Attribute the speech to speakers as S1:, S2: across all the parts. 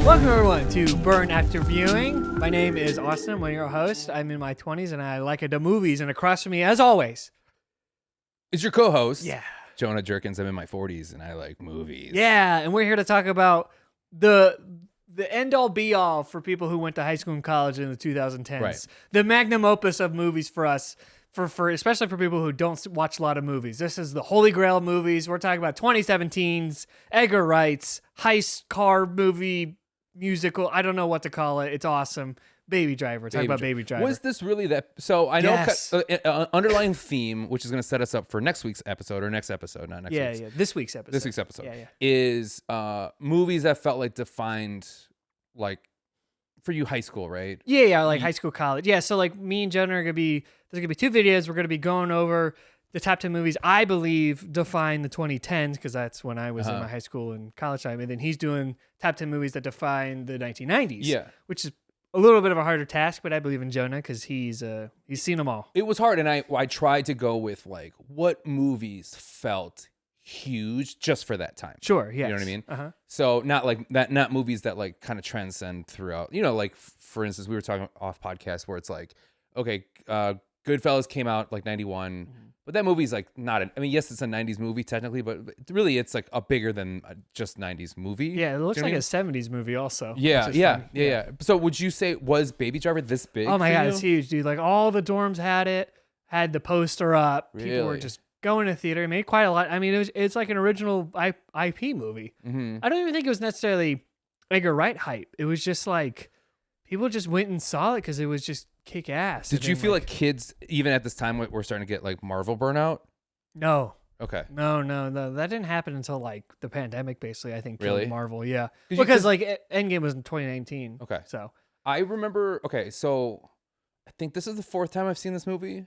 S1: Welcome everyone to Burn After Viewing. My name is Austin. I'm one of your hosts. I'm in my 20s and I like the movies. And across from me, as always,
S2: is your co-host,
S1: yeah,
S2: Jonah Jerkins. I'm in my 40s and I like movies.
S1: Yeah, and we're here to talk about the end-all be-all for people who went to high school and college in the 2010s.
S2: Right.
S1: The magnum opus of movies for us, for especially for people who don't watch a lot of movies. This is the holy grail of movies. We're talking about 2017's Edgar Wright's heist car movie musical. I don't know what to call it. It's awesome. Baby Driver. Talk about Baby Driver.
S2: Was this really that? So I know
S1: Yes.
S2: underlying theme, which is going to set us up for next week's episode, or next episode, not next week's.
S1: Yeah. This week's episode.
S2: This week's episode
S1: Yeah.
S2: is movies that felt like defined, like, for you, high school, right?
S1: Yeah, like high school, college. Yeah, so like me and Jonah are there's gonna be two videos. We're gonna be going over the top 10 movies I believe define the 2010s, because that's when I was in my high school and college time. And then he's doing top 10 movies that define the 1990s.
S2: Yeah.
S1: Which is a little bit of a harder task, but I believe in Jonah because he's seen them all.
S2: It was hard, and I tried to go with, like, what movies felt huge just for that time.
S1: Sure, yeah.
S2: You know what I mean?
S1: Uh-huh.
S2: So not movies that, like, kind of transcend throughout. You know, like, for instance, we were talking off podcast where it's like, okay, Goodfellas came out like 91, but that movie's like not yes, it's a 90s movie technically, but really it's like a bigger than just 90s movie.
S1: Yeah, it looks
S2: Do you
S1: like
S2: know
S1: a
S2: what
S1: 70s movie also.
S2: Yeah,
S1: which is funny.
S2: yeah. So would you say, was Baby Driver this big?
S1: Oh my
S2: for
S1: God,
S2: you?
S1: it's huge, dude. Like all the dorms had the poster up. People were
S2: Really?
S1: just going to theater. It made quite a lot. I mean, it's like an original IP movie.
S2: Mm-hmm.
S1: I don't even think it was necessarily Edgar Wright hype. It was just like people just went and saw it because it was just kick ass.
S2: Did you feel like kids, even at this time, were starting to get like Marvel burnout?
S1: No.
S2: Okay.
S1: No. That didn't happen until like the pandemic, basically. I think killed
S2: Really?
S1: Marvel, yeah,
S2: 'Cause
S1: because like Endgame was in 2019.
S2: Okay.
S1: So
S2: I remember. Okay, so I think this is the fourth time I've seen this movie.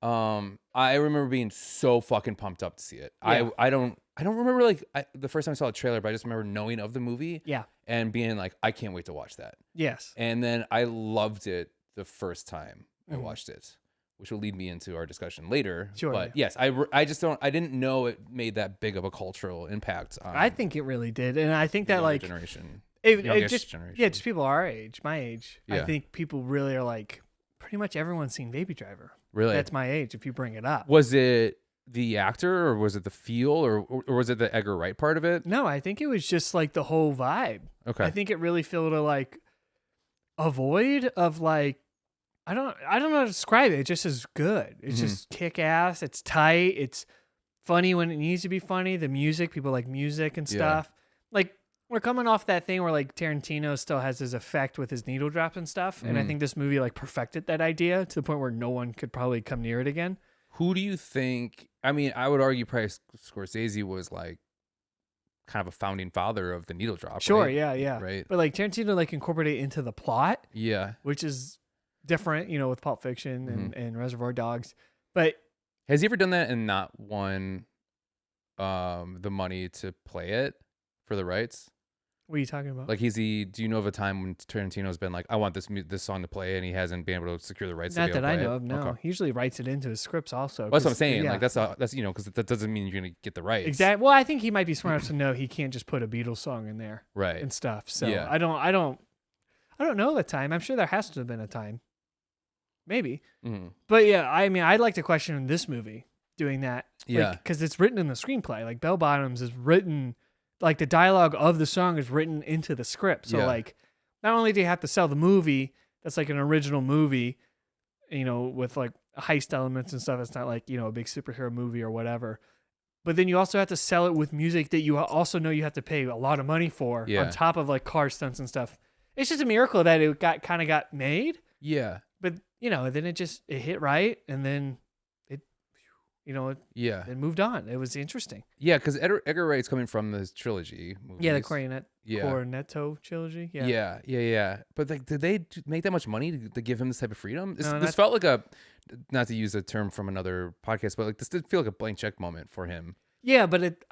S2: I remember being so fucking pumped up to see it.
S1: Yeah.
S2: I don't remember like the first time I saw the trailer, but I just remember knowing of the movie.
S1: Yeah.
S2: And being like, I can't wait to watch that.
S1: Yes.
S2: And then I loved it the first time I
S1: Mhm.
S2: watched it, which will lead me into our discussion later.
S1: Sure,
S2: But
S1: yeah.
S2: yes, I didn't know it made that big of a cultural impact on
S1: I think it really did, and I think
S2: the
S1: that
S2: younger
S1: like
S2: generation.
S1: it
S2: youngest
S1: just
S2: generation.
S1: yeah, just people our age, my age. I
S2: Yeah.
S1: think people really are like pretty much everyone's seen Baby Driver.
S2: Really?
S1: That's my age. If you bring it up,
S2: Was it the actor, or was it the feel, or was it the Edgar Wright part of it?
S1: no, I think it was just like the whole vibe.
S2: Okay.
S1: I think it really filled a void of like I don't know how to describe it. It just is good. It's just kick ass. It's tight. It's funny when it needs to be funny. The music, people like music and
S2: Yeah.
S1: stuff. Like we're coming off that thing where like Tarantino still has his effect with his needle drops and stuff. And I think this movie like perfected that idea to the point where no one could probably come near it again.
S2: Who do you think? I mean, I would argue probably Scorsese was like kind of a founding father of the needle drop.
S1: Sure,
S2: right?
S1: yeah.
S2: Right.
S1: But like Tarantino like incorporate it into the plot,
S2: Yeah.
S1: which is different, with Pulp Fiction and Reservoir Dogs. But
S2: Has he ever done that and not won the money to play it for the rights?
S1: what are you talking about?
S2: Like, do you know of a time when Tarantino's been like, I want this song to play, and he hasn't been able to secure the rights?
S1: Not
S2: to be able
S1: that I
S2: to play
S1: know
S2: it?
S1: of. No,
S2: Okay.
S1: he usually writes it into his scripts also.
S2: Well, that's what I'm
S1: 'cause,
S2: saying.
S1: yeah.
S2: Like that's because that doesn't mean you're gonna get the rights.
S1: Exactly. Well, I think he might be smart enough to know he can't just put a Beatles song in there
S2: Right.
S1: and stuff. So
S2: Yeah.
S1: I don't know the time. I'm sure there has to have been a time, maybe.
S2: Mhm.
S1: But yeah, I mean, I'd like to question this movie doing that.
S2: Yeah.
S1: because it's written in the screenplay. Like Bell Bottoms is written, like the dialogue of the song is written into the script. So
S2: Yeah.
S1: like, not only do you have to sell the movie, that's like an original movie, with like heist elements and stuff. It's not like a big superhero movie or whatever. But then you also have to sell it with music that you also know you have to pay a lot of money for
S2: Yeah.
S1: on top of like car stunts and stuff. It's just a miracle that it got made.
S2: Yeah.
S1: But then it hit right, and then it
S2: Yeah.
S1: moved on. It was interesting.
S2: Yeah. Because Edgar Wright's coming from this trilogy. Movies.
S1: Yeah, the
S2: Yeah.
S1: Cornetto trilogy. Yeah.
S2: Yeah. But like, did they make that much money to give him this type of freedom?
S1: No,
S2: This felt like not to use a term from another podcast, but like this did feel like a blank check moment for him.
S1: Yeah, but it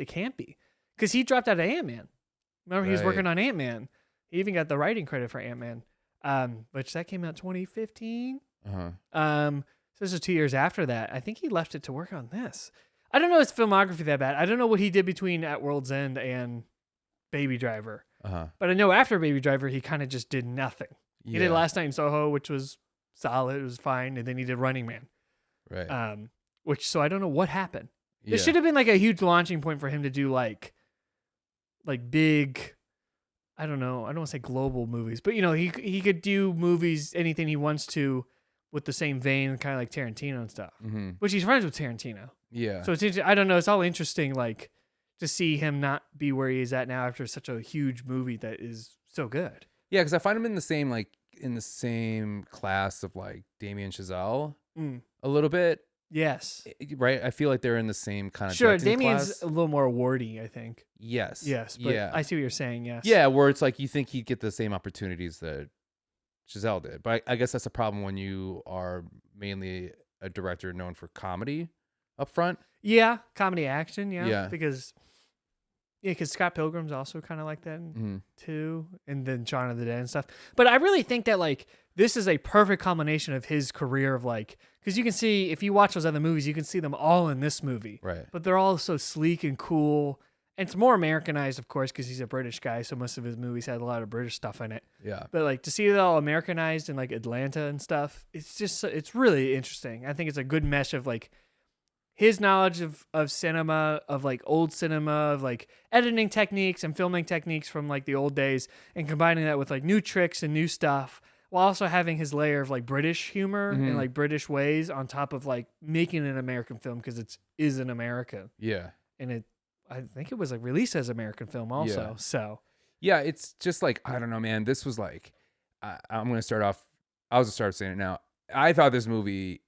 S1: can't be, because he dropped out of Ant-Man. Remember, he was working
S2: Right.
S1: on Ant-Man. He even got the writing credit for Ant-Man, which that came out 2015. So this is 2 years after that. I think he left it to work on this. I don't know his filmography that bad. I don't know what he did between At World's End and Baby Driver. But I know after Baby Driver, he kind of just did nothing. He did
S2: Yeah.
S1: Last Night in Soho, which was solid. It was fine. And then he did Running Man.
S2: Right.
S1: So I don't know what happened.
S2: Yeah.
S1: It should have been like a huge launching point for him to do like big, I don't know. I don't want to say global movies, but he could do movies, anything he wants to with the same vein, kind of like Tarantino and stuff, which he's friends with Tarantino.
S2: Yeah.
S1: So I don't know. It's all interesting. Like to see him not be where he is at now after such a huge movie that is so good.
S2: Yeah. Cause I find him in the same class of like Damien Chazelle a little bit.
S1: Yes.
S2: Right. I feel like they're in the same kind of
S1: Sure.
S2: directing
S1: Damien's
S2: class.
S1: a little more awardy, I think.
S2: Yes.
S1: Yes. But
S2: yeah.
S1: I see what you're saying. Yes.
S2: Yeah. Where it's like you think he'd get the same opportunities that Chazelle did. But I guess that's a problem when you are mainly a director known for comedy up front.
S1: Yeah. Comedy action. Yeah.
S2: Yeah.
S1: Because Scott Pilgrim's also kind of like that too. And then Shaun of the Dead and stuff. But I really think that like this is a perfect combination of his career of like, because you can see, if you watch those other movies, you can see them all in this movie.
S2: Right.
S1: But they're all so sleek and cool. And it's more Americanized, of course, because he's a British guy. So most of his movies had a lot of British stuff in it.
S2: Yeah.
S1: But like to see it all Americanized in like Atlanta and stuff, it's really interesting. I think it's a good mesh of like his knowledge of cinema, of like old cinema, of like editing techniques and filming techniques from like the old days, and combining that with like new tricks and new stuff, while also having his layer of like British humor and like British ways on top of like making an American film, because it is an American.
S2: Yeah.
S1: And I think it was like released as American film also.
S2: Yeah.
S1: So
S2: yeah, it's just like, I don't know, man. This was like, I'm going to start off. I'll just start saying it now. I thought this movie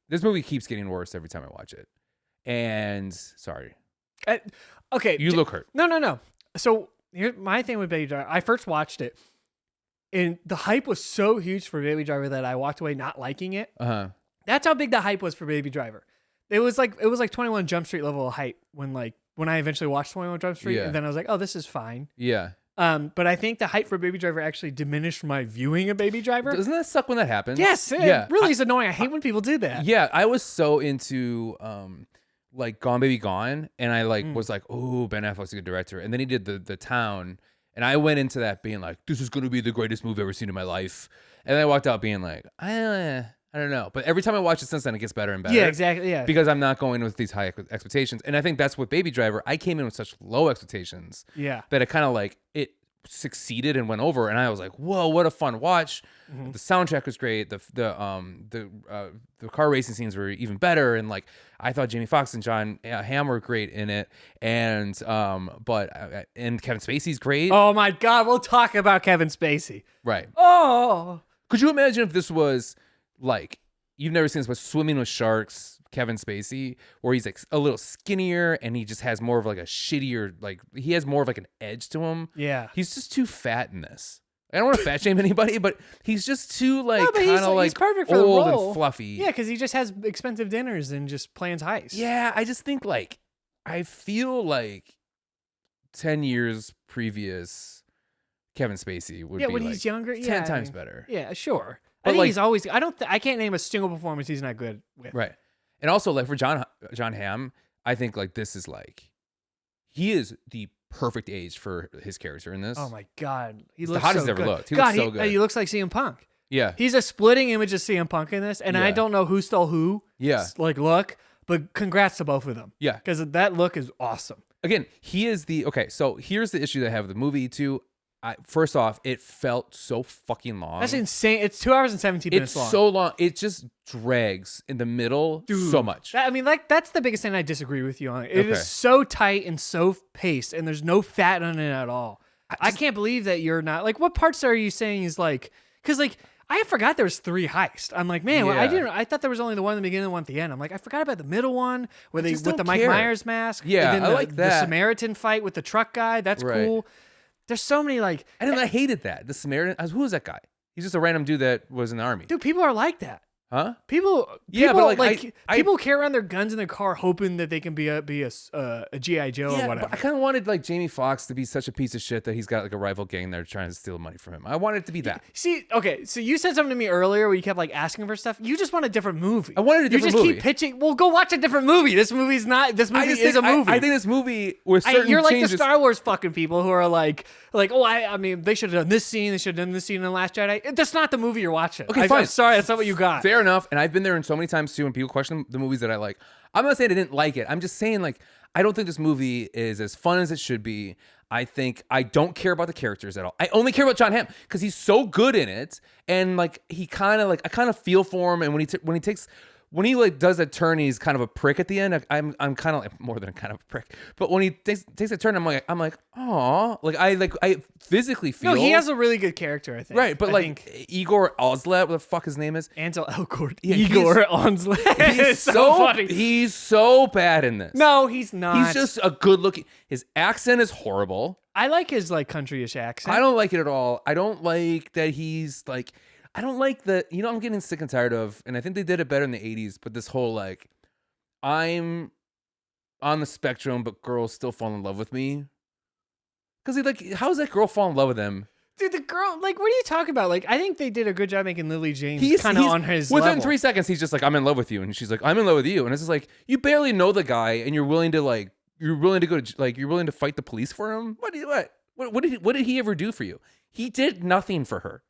S2: keeps getting worse every time I watch it. And sorry.
S1: Okay.
S2: You look hurt.
S1: No. So here's my thing with Baby Driver. I first watched it, and the hype was so huge for Baby Driver that I walked away not liking it. That's how big the hype was for Baby Driver. It was like 21 Jump Street level of hype when I eventually watched 21 Jump Street, and then I was like, oh, this is fine.
S2: Yeah.
S1: But I think the hype for Baby Driver actually diminished my viewing of Baby Driver.
S2: Doesn't that suck when that happens?
S1: Yes. It really is annoying. I hate when people do that.
S2: Yeah. I was so into like Gone Baby Gone, and I like was like, oh, Ben Affleck's a good director. And then he did the Town, and I went into that being like, this is going to be the greatest movie I've ever seen in my life. And then I walked out being like, I don't know. But every time I watch it since then, it gets better and better.
S1: Yeah, exactly. Yeah.
S2: Because I'm not going with these high expectations. And I think that's what Baby Driver, I came in with such low expectations.
S1: Yeah.
S2: That it kind of like, it succeeded and went over. And I was like, whoa, what a fun watch. The soundtrack was great. The car racing scenes were even better. And like, I thought Jamie Foxx and Jon Hamm were great in it. And, and Kevin Spacey's great.
S1: Oh my God. We'll talk about Kevin Spacey.
S2: Right.
S1: Oh.
S2: Could you imagine if this was like, you've never seen this, but Swimming with Sharks, Kevin Spacey, where he's like a little skinnier and he just has more of like a shittier, like he has more of like an edge to him.
S1: Yeah.
S2: He's just too fat in this. I don't want to fat shame anybody, but he's just too like
S1: No, but
S2: kind of like
S1: he's perfect for the
S2: old
S1: role.
S2: and fluffy.
S1: Yeah, because he just has expensive dinners and just plans heists.
S2: Yeah, I just think like, I feel like 10 years previous Kevin Spacey would be
S1: when
S2: like
S1: he's younger,
S2: 10 times better.
S1: Yeah, sure.
S2: But
S1: I think
S2: like-
S1: he's always. I can't name a single performance he's not good with.
S2: Right. And also like for Jon Hamm, I think like this is like, he is the perfect age for his character in this.
S1: Oh my God, he
S2: It's
S1: looks
S2: the hottest
S1: so
S2: he's ever
S1: good.
S2: looked. He looks so good.
S1: He looks like CM Punk.
S2: Yeah.
S1: He's a splitting image of CM Punk in this, and I
S2: Yeah.
S1: don't know who stole who.
S2: Yeah.
S1: Like look, but congrats to both of them.
S2: Yeah.
S1: Because that look is awesome.
S2: Again, he is okay, so here's the issue that I have with the movie too. First off, it felt so fucking long.
S1: That's insane. It's 2 hours and 17 minutes
S2: It's
S1: long.
S2: so long. It just drags in the middle so much.
S1: That's the biggest thing I disagree with you on. It is
S2: Okay.
S1: so tight and so paced, and there's no fat on it at all. I can't believe that you're not like. What parts are you saying is like? Because like I forgot there was 3 heists. I'm like, man,
S2: Yeah.
S1: I thought there was only the one in the beginning and one at the end. I'm like, I forgot about the middle one where they
S2: just
S1: with the
S2: don't
S1: Mike
S2: care.
S1: Myers mask.
S2: Yeah,
S1: and then
S2: I like
S1: the
S2: that.
S1: Samaritan fight with the truck guy. That's
S2: Right.
S1: cool. There's so many like,
S2: And then I hated that. The Samaritan, who was that guy? He's just a random dude that was in the army.
S1: dude, people are like that.
S2: Huh?
S1: People,
S2: Yeah, but
S1: like
S2: I
S1: people carry around their guns in their car, hoping that they can be a GI Joe or whatever.
S2: But I kind of wanted like Jamie Foxx to be such a piece of shit that he's got like a rival gang there trying to steal money from him. I wanted it to be that.
S1: See, okay, so you said something to me earlier where you kept like asking for stuff. You just want a different movie.
S2: I wanted a different movie.
S1: You just keep pitching. Well, go watch a different movie. This movie's not. This movie is a movie.
S2: I think this movie with certain
S1: You're like
S2: changes,
S1: the Star Wars fucking people who are like, oh, I mean, they should have done this scene. They should have done this scene in The Last Jedi. That's not the movie you're watching.
S2: Okay, fine.
S1: I'm sorry, that's not what you got.
S2: Fair enough. And I've been there so many times too when people question the movies that I like. I'm not saying I didn't like it. I'm just saying like I don't think this movie is as fun as it should be. I think I don't care about the characters at all. I only care about Jon Hamm because he's so good in it, and like he kind of like I kind of feel for him. And when he like does a turn, he's kind of a prick at the end. I'm kind of like more than kind of a prick. But when he takes a turn, I'm like, oh, like I physically feel.
S1: No, he has a really good character, I think.
S2: Right, but
S1: I think
S2: Igor Ozlet, what the fuck his name is?
S1: Ansel Elgort.
S2: Yeah,
S1: Igor Onslet.
S2: He's
S1: so funny.
S2: He's so bad in this.
S1: No, he's not.
S2: He's just a good looking. His accent is horrible.
S1: I like his like countryish accent.
S2: I don't like it at all. I don't like that he's like. I don't like the, I'm getting sick and tired of, and I think they did it better in the 80s, but this whole like, I'm on the spectrum, but girls still fall in love with me. Because how does that girl fall in love with him?
S1: Dude, the girl, like, what are you talking about? Like, I think they did a good job making Lily James kind of on his
S2: within
S1: level.
S2: 3 seconds, he's just like, I'm in love with you. And she's like, I'm in love with you. And it's just like, you barely know the guy, and you're willing to you're willing to fight the police for him? What did he ever do for you? He did nothing for her.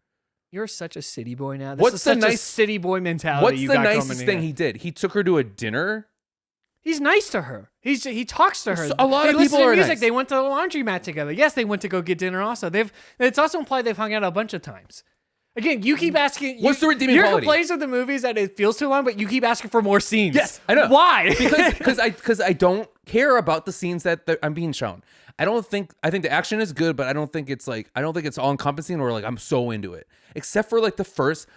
S1: You're such a city boy now. This
S2: What's
S1: is
S2: the
S1: such a city boy mentality.
S2: What's
S1: you
S2: the
S1: got
S2: nicest thing he did? He took her to a dinner.
S1: He's nice to her. He talks to her.
S2: A lot of
S1: they
S2: people
S1: listen to
S2: are
S1: music.
S2: nice.
S1: They went to the laundromat together. Yes, they went to go get dinner. Also, it's also implied they've hung out a bunch of times. Again, you keep asking.
S2: What's the redeeming
S1: your
S2: quality?
S1: Your complaints with the movies that it feels too long, but you keep asking for more scenes.
S2: Yes, I know.
S1: Why?
S2: because I don't care about the scenes that I'm being shown. I think the action is good, but I don't think it's all encompassing or like I'm so into it. Except for like the first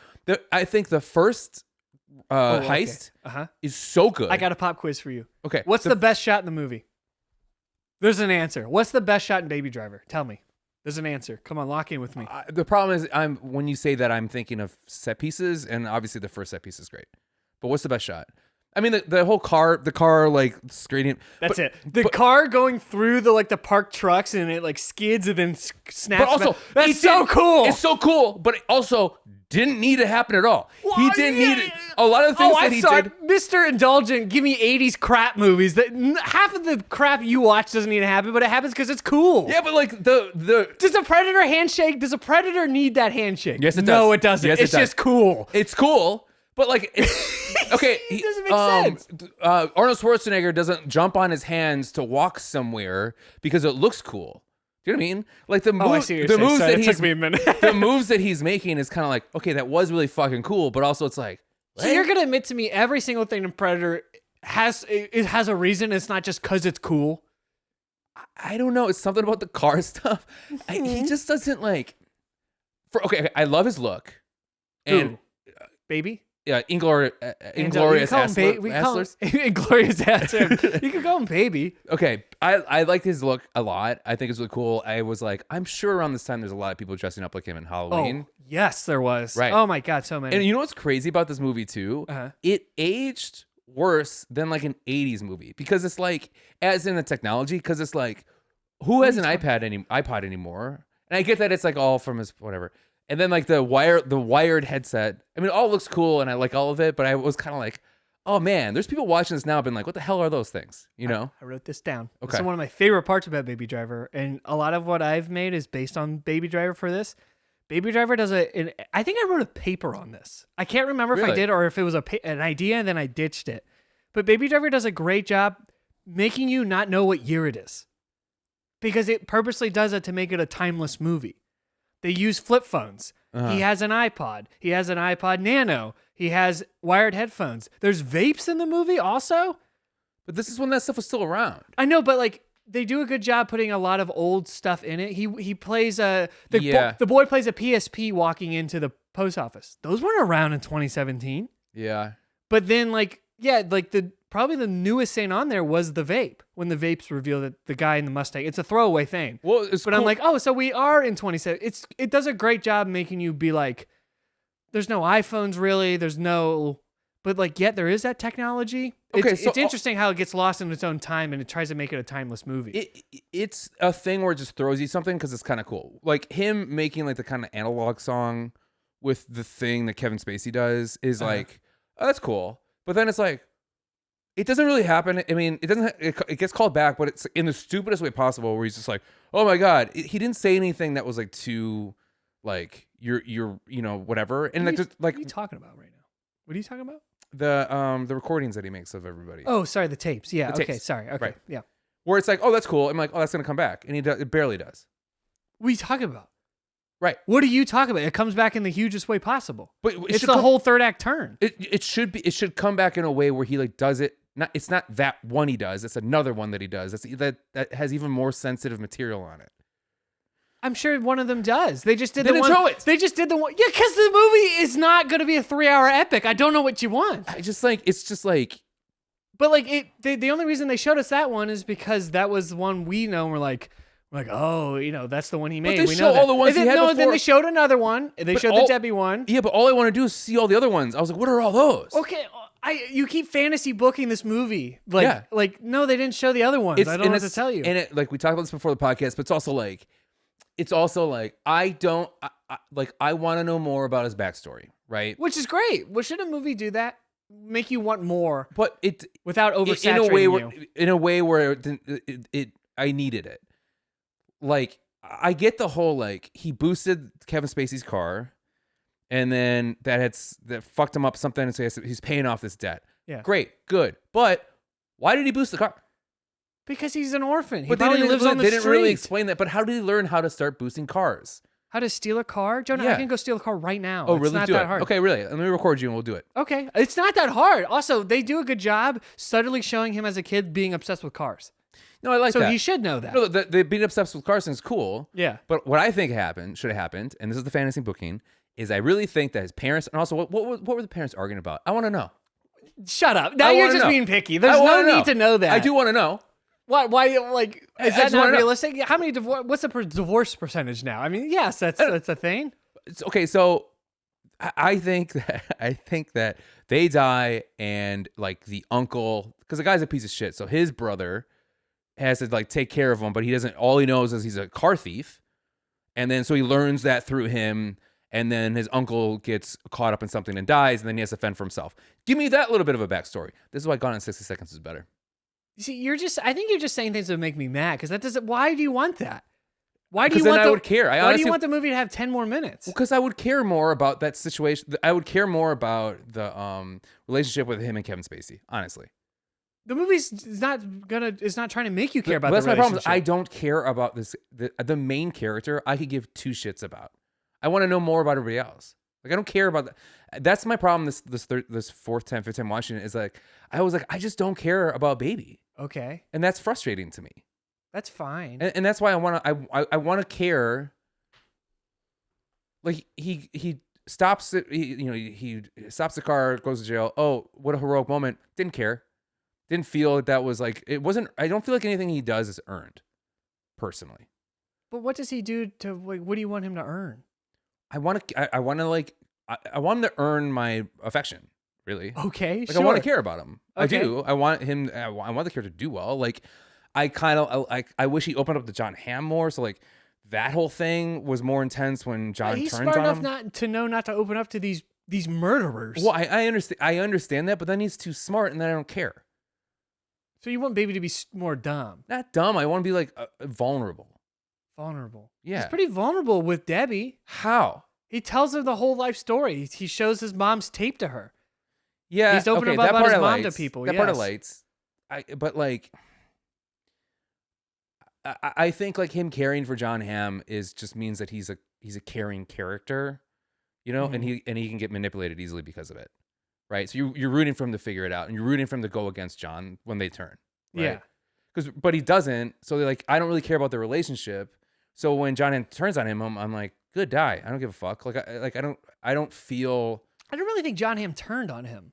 S2: heist is so good.
S1: I got a pop quiz for you.
S2: Okay.
S1: What's the best shot in the movie? There's an answer. What's the best shot in Baby Driver? Tell me. There's an answer. Come on, lock in with me.
S2: The problem is when you say that, I'm thinking of set pieces, and obviously the first set piece is great. But what's the best shot? I mean, the car like screening.
S1: That's it. The car going through the parked trucks and it like skids and then snaps.
S2: But also,
S1: back. That's so cool.
S2: It's so cool, but it also didn't need to happen at all.
S1: Well,
S2: he didn't need it. A lot of the things that he did.
S1: Mr. Indulgent, give me 80s crap movies. That half of the crap you watch doesn't need to happen, but it happens because it's cool.
S2: Yeah, but like the
S1: does a Predator handshake? Does a Predator need that handshake?
S2: Yes, it does.
S1: No, it doesn't.
S2: Yes,
S1: it's just cool.
S2: It's cool. But like, it's, okay,
S1: it doesn't make sense.
S2: Arnold Schwarzenegger doesn't jump on his hands to walk somewhere because it looks cool. Do you know what I mean? Like the moves the moves that he's making is kind of like, okay, that was really fucking cool, but also it's like,
S1: so you're gonna admit to me every single thing in Predator has a reason. It's not just because it's cool.
S2: I don't know. It's something about the car stuff. He just doesn't like. Okay, I love his look. And
S1: baby.
S2: Yeah, Inglorious Asslers.
S1: Inglorious Asslers. You can call him Baby.
S2: Okay, I like his look a lot. I think it's really cool. I was like, I'm sure around this time there's a lot of people dressing up like him in Halloween.
S1: Oh, yes, there was.
S2: Right.
S1: Oh my God, so many.
S2: And you know what's crazy about this movie too? It aged worse than like an 80s movie because it's like, as in the technology, because it's like, who has an iPod anymore? And I get that it's like all from his whatever. And then like the wired headset. I mean, it all looks cool and I like all of it, but I was kind of like, oh man, there's people watching this now been like, what the hell are those things? You know?
S1: I wrote this down.
S2: Okay.
S1: This is one of my favorite parts about Baby Driver. And a lot of what I've made is based on Baby Driver for this. Baby Driver does I think I wrote a paper on this. I can't remember if I did or if it was an idea and then I ditched it. But Baby Driver does a great job making you not know what year it is. Because it purposely does it to make it a timeless movie. They use flip phones. He has an iPod. He has an iPod Nano. He has wired headphones. There's vapes in the movie also.
S2: But this is when that stuff was still around.
S1: I know, but like they do a good job putting a lot of old stuff in it. He plays the boy plays a PSP walking into the post office. Those weren't around in 2017.
S2: Yeah.
S1: But then probably the newest thing on there was the vape, when the vapes reveal that the guy in the Mustang. It's a throwaway thing.
S2: Well,
S1: but cool. I'm like, oh, so we are in 27. It does a great job making you be like, there's no iPhones really. There's no, but like yet there is that technology.
S2: Okay,
S1: It's interesting how it gets lost in its own time and it tries to make it a timeless movie.
S2: It's a thing where it just throws you something because it's kind of cool. Like him making like the kind of analog song with the thing that Kevin Spacey does is like, oh, that's cool. But then it's like, it doesn't really happen. I mean, it doesn't. It gets called back, but it's in the stupidest way possible. Where he's just like, "Oh my god," he didn't say anything that was like too, like you're whatever. And like, just like,
S1: what are you talking about right now? What are you talking about?
S2: The recordings that he makes of everybody.
S1: Oh, sorry, the tapes. Yeah.
S2: The
S1: okay.
S2: tapes.
S1: Sorry. Okay.
S2: Right.
S1: Yeah.
S2: Where it's like, oh, that's cool. I'm like, oh, that's gonna come back, and it barely does.
S1: What are you talking about?
S2: Right.
S1: What are you talking about? It comes back in the hugest way possible.
S2: But
S1: it's the whole third act turn.
S2: It should come back in a way where he like does it. It's not that one he does. It's another one that he does. That has even more sensitive material on it.
S1: I'm sure one of them does. They just did
S2: They
S1: the
S2: didn't
S1: one.
S2: show it.
S1: They just did the one. Yeah, because the movie is not going to be a 3-hour epic. I don't know what you want.
S2: I just like it's just like.
S1: But like the only reason they showed us that one is because that was the one we know. And we're like, oh, that's the one he made.
S2: But they
S1: we
S2: show
S1: know
S2: all the ones he had
S1: then
S2: before.
S1: they showed another one. They showed the Debbie one.
S2: Yeah, but all I want to do is see all the other ones. I was like, what are all those?
S1: Okay, you keep fantasy booking this movie. Like no, they didn't show the other ones. I don't know what to tell you.
S2: And it, like we talked about this before the podcast, but it's also like I want to know more about his backstory, right?
S1: Which is great. Well, should a movie do that? Make you want more,
S2: but it
S1: without oversaturating
S2: in a way where I needed it. Like I get the whole like he boosted Kevin Spacey's car, and then that fucked him up something, and so he's paying off this debt.
S1: Yeah,
S2: great, good, but why did he boost the car?
S1: Because he's an orphan.
S2: But they didn't really explain that. But how did he learn how to start boosting cars?
S1: How to steal a car? Jonah, I can go steal a car right now.
S2: Oh, really?
S1: It's not
S2: do
S1: that
S2: it.
S1: hard.
S2: Okay, really. Let me record you and we'll do it.
S1: Okay. It's not that hard. Also, they do a good job subtly showing him as a kid being obsessed with cars.
S2: No, I like that.
S1: So he should know that.
S2: No, the being obsessed with cars is cool.
S1: Yeah.
S2: But what I think should have happened, and this is the fantasy booking, is I really think that his parents, and also what were the parents arguing about? I want to know.
S1: Shut up. Now you're just being picky. There's no need to know that.
S2: I do want to know.
S1: Why? Like, is that not realistic? How many what's the divorce percentage now? I mean, yes, that's a thing.
S2: Okay, so I think that they die and like the uncle, because the guy's a piece of shit, so his brother has to like take care of him, but he doesn't. All he knows is he's a car thief, and then so he learns that through him. And then his uncle gets caught up in something and dies, and then he has to fend for himself. Give me that little bit of a backstory. This is why Gone in 60 Seconds is better.
S1: You see, I think you're just saying things that make me mad, because that doesn't, why do you want that? Why do you want
S2: I would care.
S1: Why do you want the movie to have 10 more minutes?
S2: Because I would care more about that situation. I would care more about the relationship with him and Kevin Spacey, honestly.
S1: The movie's not trying to make you care about
S2: that's
S1: the
S2: my problem.
S1: relationship.
S2: I don't care about this. The main character, I could give two shits about. I want to know more about everybody else. Like, I don't care about that. That's my problem this fourth time, fifth time watching it, is like, I just don't care about Baby.
S1: Okay.
S2: And that's frustrating to me.
S1: That's fine.
S2: And that's why I want to care. Like, he stops it, he stops the car, goes to jail. Oh, what a heroic moment. Didn't care. Didn't feel that was like, it wasn't, I don't feel like anything he does is earned, personally.
S1: But what does he do to, like, what do you want him to earn?
S2: I want him to earn my affection, really.
S1: Okay,
S2: like,
S1: sure.
S2: I want to care about him.
S1: Okay.
S2: I do. I want the character to do well. Like, I wish he opened up to Jon Hamm more. So like that whole thing was more intense when Jon
S1: he's
S2: turns
S1: smart
S2: on
S1: enough
S2: him.
S1: not to know not to open up to these murderers.
S2: Well, I understand. I understand that, but then he's too smart, and then I don't care.
S1: So you want Baby to be more dumb?
S2: Not dumb. I want to be like vulnerable.
S1: Vulnerable.
S2: Yeah.
S1: He's pretty vulnerable with Debbie.
S2: How?
S1: He tells her the whole life story. He shows his mom's tape to her.
S2: Yeah.
S1: He's open about his mom to people.
S2: That part of lights. But like, I think like him caring for Jon Hamm just means that he's a caring character, and he can get manipulated easily because of it. Right. So you're rooting for him to figure it out, and you're rooting for him to go against Jon when they turn. Right? Yeah. But he doesn't. So they're like, I don't really care about their relationship. So when Jon turns on him, I'm like, good, die. I don't give a fuck. I don't feel.
S1: I don't really think Jon Hamm turned on him.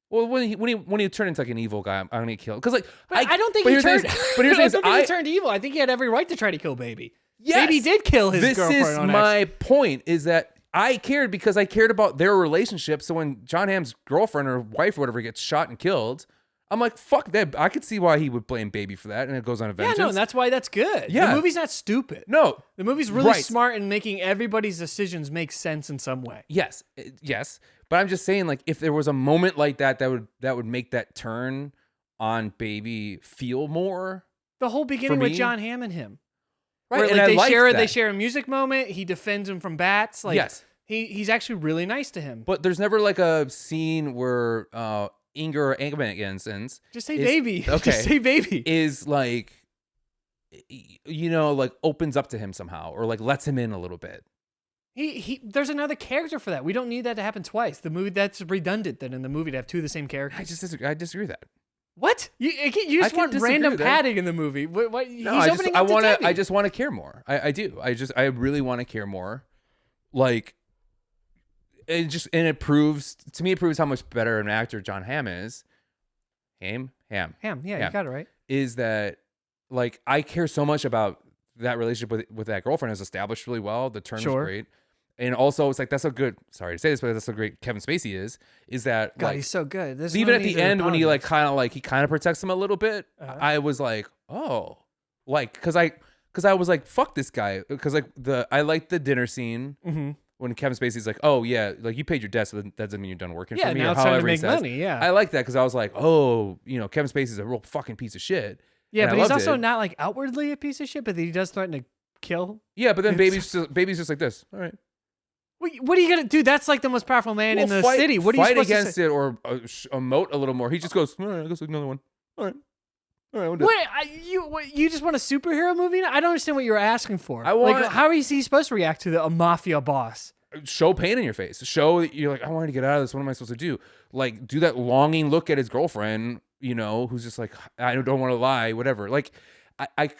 S2: Well, when he turned into like an evil guy, I'm gonna kill. Because like,
S1: I don't think he turned.
S2: But here's the thing:
S1: he turned evil. I think he had every right to try to kill Baby.
S2: Yes,
S1: Baby did kill his girlfriend.
S2: This is my point: is that I cared because I cared about their relationship. So when Jon Hamm's girlfriend or wife or whatever gets shot and killed, I'm like, fuck that. I could see why he would blame Baby for that, and it goes on a vengeance.
S1: Yeah, no, and that's why that's good.
S2: Yeah.
S1: The movie's not stupid.
S2: No.
S1: The movie's really smart in making everybody's decisions make sense in some way.
S2: Yes. But I'm just saying, like, if there was a moment like that would make that turn on Baby feel more.
S1: The whole beginning with Jon Hamm and him.
S2: Right.
S1: Where,
S2: and
S1: like, they share a music moment. He defends him from bats. Like,
S2: yes.
S1: He's actually really nice to him.
S2: But there's never like a scene where Inger or Angamansons.
S1: Just say Baby.
S2: Okay.
S1: Just say Baby.
S2: Is like, like opens up to him somehow or like lets him in a little bit.
S1: There's another character for that. We don't need that to happen twice. The movie, that's redundant then in the movie to have two of the same characters.
S2: I disagree with that.
S1: What? You just want random padding in the movie. What?
S2: No, I just want to care more. I do. I really want to care more. Like, it proves how much better an actor Jon Hamm is. Ham.
S1: Yeah, you got it right.
S2: Is that like I care so much about that relationship with that girlfriend is established really well. The turn was great. And also, it's like that's a good. Sorry to say this, but that's so great. Kevin Spacey is that
S1: God,
S2: like
S1: he's so good. There's
S2: even
S1: no
S2: at the
S1: need to
S2: end when he
S1: apologize.
S2: he kind of protects him a little bit. I was like, oh, like because I was like, fuck this guy because like I liked the dinner scene when Kevin Spacey's like, oh yeah, like you paid your debt, so that doesn't mean you're done working for me.
S1: Now
S2: or
S1: it's time to
S2: however he
S1: make
S2: says.
S1: money. Yeah,
S2: I like that because I was like, oh, Kevin Spacey's a real fucking piece of shit.
S1: Yeah,
S2: and
S1: but he's also not like outwardly a piece of shit, but he does threaten to kill.
S2: Yeah, but then baby's just like this. All right.
S1: What are you gonna do? That's like the most powerful man in the city. What are you supposed
S2: against
S1: to say?
S2: it or emote a little more? He just goes, all right, I guess another one. All right, we'll do it.
S1: Wait, you just want a superhero movie? I don't understand what you're asking for.
S2: Like,
S1: how is he supposed to react to a mafia boss?
S2: Show pain in your face. Show that you're like, I wanted to get out of this. What am I supposed to do? Like, do that longing look at his girlfriend. Who's just like, I don't want to lie, whatever. Like, I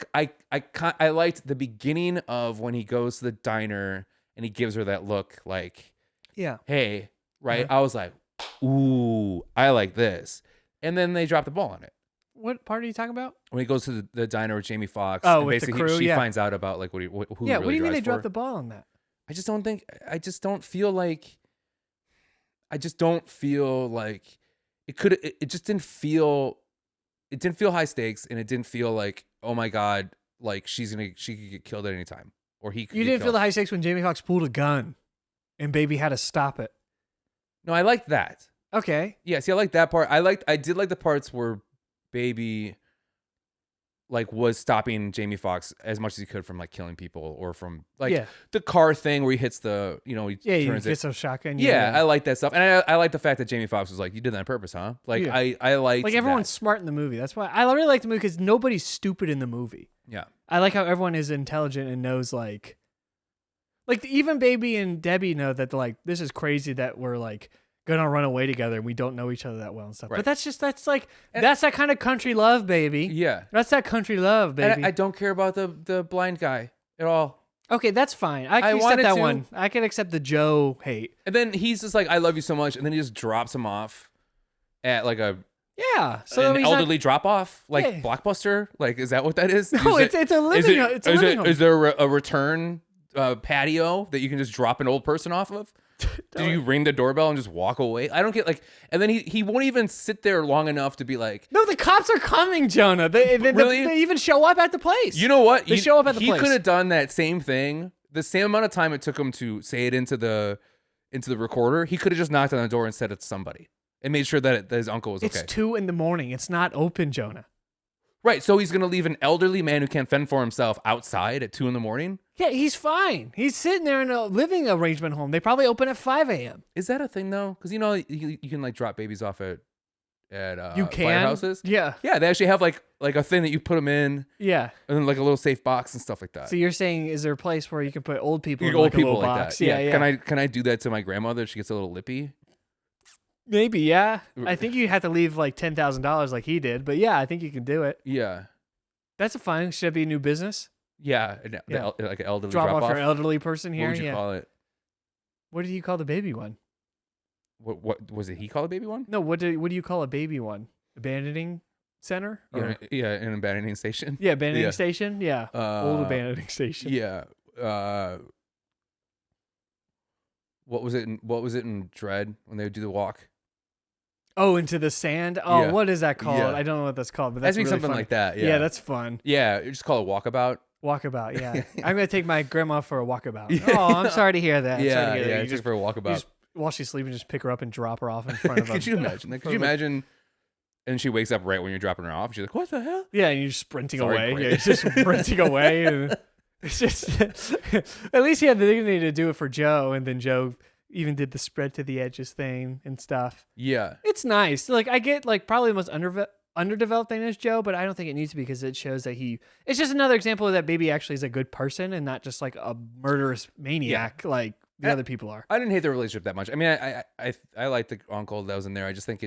S2: liked the beginning of when he goes to the diner and he gives her that look, like,
S1: yeah,
S2: hey, right?
S1: Yeah.
S2: I was like, ooh, I like this. And then they drop the ball on it.
S1: What part are you talking about?
S2: When he goes to the diner with Jamie Foxx,
S1: Oh,
S2: and
S1: with the
S2: basically
S1: crew,
S2: she finds out about like who he really
S1: what do you mean they
S2: drives
S1: dropped
S2: for.
S1: the ball on that?
S2: I just don't feel like it just didn't feel high stakes, and it didn't feel like, oh my God, like she could get killed at any time. Or he could
S1: You
S2: get
S1: didn't feel
S2: killed.
S1: the high stakes when Jamie Foxx pulled a gun and Baby had to stop it.
S2: No, I liked that.
S1: Okay.
S2: Yeah, see, I like that part. I did like the parts where Baby like was stopping Jamie Foxx as much as he could from like killing people or from like the car thing where he hits the he turns
S1: he gets a shotgun.
S2: Yeah, I like that stuff, and I like the fact that Jamie Foxx was like, you did that on purpose, huh? Like I like
S1: everyone's smart in the movie. That's why I really like the movie, because nobody's stupid in the movie.
S2: Yeah,
S1: I like how everyone is intelligent and knows like even Baby and Debbie know that like this is crazy that we're like gonna run away together and we don't know each other that well and stuff.
S2: Right.
S1: But that's that kind of country love, baby.
S2: Yeah,
S1: that's that country love, baby.
S2: And I don't care about the blind guy at all.
S1: Okay, that's fine. I can accept that one. I can accept the Joe hate.
S2: And then he's just like, I love you so much, and then he just drops him off at like an elderly drop off, like Blockbuster. Like, is that what that is?
S1: No, it's a living home.
S2: Is there a return patio that you can just drop an old person off of? Do you ring the doorbell and just walk away? I don't get like, and then he won't even sit there long enough to be like,
S1: no, the cops are coming, Jonah. They even show up at the place.
S2: You know what?
S1: They show up at the place.
S2: He could have done that same thing, the same amount of time it took him to say it into the recorder. He could have just knocked on the door and said it's somebody and made sure that his uncle was okay.
S1: It's 2 a.m. It's not open, Jonah.
S2: Right, so he's gonna leave an elderly man who can't fend for himself outside at 2 a.m?
S1: Yeah, he's fine. He's sitting there in a living arrangement home. They probably open at 5 a.m.
S2: Is that a thing though? Because you can like drop babies off at
S1: you can?
S2: firehouses.
S1: Yeah,
S2: they actually have like a thing that you put them in.
S1: Yeah,
S2: and then like a little safe box and stuff like that.
S1: So you're saying, is there a place where you can put old people in
S2: old
S1: like a
S2: people
S1: little
S2: like
S1: box?
S2: that?
S1: Yeah.
S2: Can I do that to my grandmother if she gets a little lippy?
S1: Maybe, yeah. I think you have to leave like $10,000 like he did, but yeah, I think you can do it.
S2: Yeah.
S1: That's a fine. Should it be a new business?
S2: Yeah, like an elderly
S1: drop off
S2: for
S1: an elderly person here.
S2: What would you call it?
S1: What did you call the baby one?
S2: What was it? He called a baby one?
S1: No. What do you call a baby one? Abandoning center?
S2: An abandoning station.
S1: Yeah, abandoning station. Yeah, old abandoning station.
S2: Yeah. What was it in Dread when they would do the walk?
S1: Oh, into the sand. Oh,
S2: Yeah.
S1: what is that called?
S2: Yeah.
S1: I don't know what that's called, but that's really
S2: something
S1: funny.
S2: like that.
S1: Yeah,
S2: Yeah,
S1: that's fun.
S2: yeah. You just call it walkabout.
S1: Walkabout. Yeah, I'm gonna take my grandma for a walkabout.
S2: Yeah.
S1: Oh, I'm sorry to hear that. I'm sorry
S2: Yeah,
S1: to hear that.
S2: yeah.
S1: You
S2: Just for a walkabout.
S1: just while she's sleeping, just pick her up and drop her off in front of.
S2: Could you imagine that? Could you imagine? And she wakes up right when you're dropping her off. She's like, "What the hell?"
S1: Yeah, and you're sprinting
S2: Sorry,
S1: away.
S2: great.
S1: Yeah, you're just sprinting away, and it's just. At least he had the dignity to do it for Joe, and then Joe even did the spread to the edges thing and stuff.
S2: Yeah.
S1: It's nice. Like I get like probably the most underdeveloped thing is Joe, but I don't think it needs to be because it shows that it's just another example of that baby actually is a good person and not just like a murderous maniac like the other people are.
S2: I didn't hate the relationship that much. I mean, I like the uncle that was in there. I just think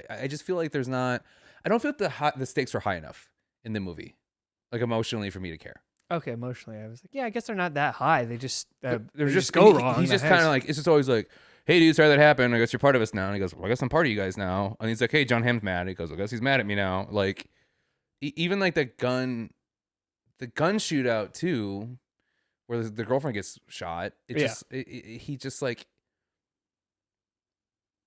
S2: I just feel like there's not. I don't feel like the stakes are high enough in the movie, like emotionally for me to care.
S1: Okay, emotionally, I was like, yeah, I guess they're not that high. They just
S2: They're
S1: they just go wrong.
S2: He's just kind of like, it's just always like, hey dude, sorry that happened. I guess you're part of us now. And he goes, well, I guess I'm part of you guys now. And he's like, hey, Jon Hamm's mad. He goes, I guess he's mad at me now. Like, even like the gun shootout too, where the girlfriend gets shot. He just like,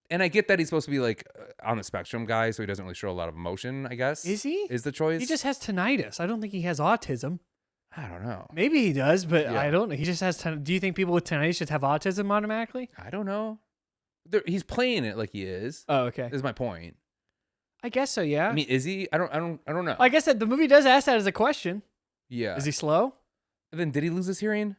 S2: and I get that he's supposed to be like on the spectrum guy, so he doesn't really show a lot of emotion, I guess.
S1: Is he?
S2: Is the choice?
S1: He just has tinnitus. I don't think he has autism.
S2: I don't know.
S1: Maybe he does, but
S2: Yeah.
S1: I don't know. He just has do you think people with tinnitus should have autism automatically?
S2: I don't know. He's playing it like he is.
S1: Oh, okay.
S2: Is my point.
S1: I guess so, yeah.
S2: I mean, is he? I don't know.
S1: I guess that the movie does ask that as a question.
S2: Yeah.
S1: Is he slow?
S2: And then did he lose his hearing?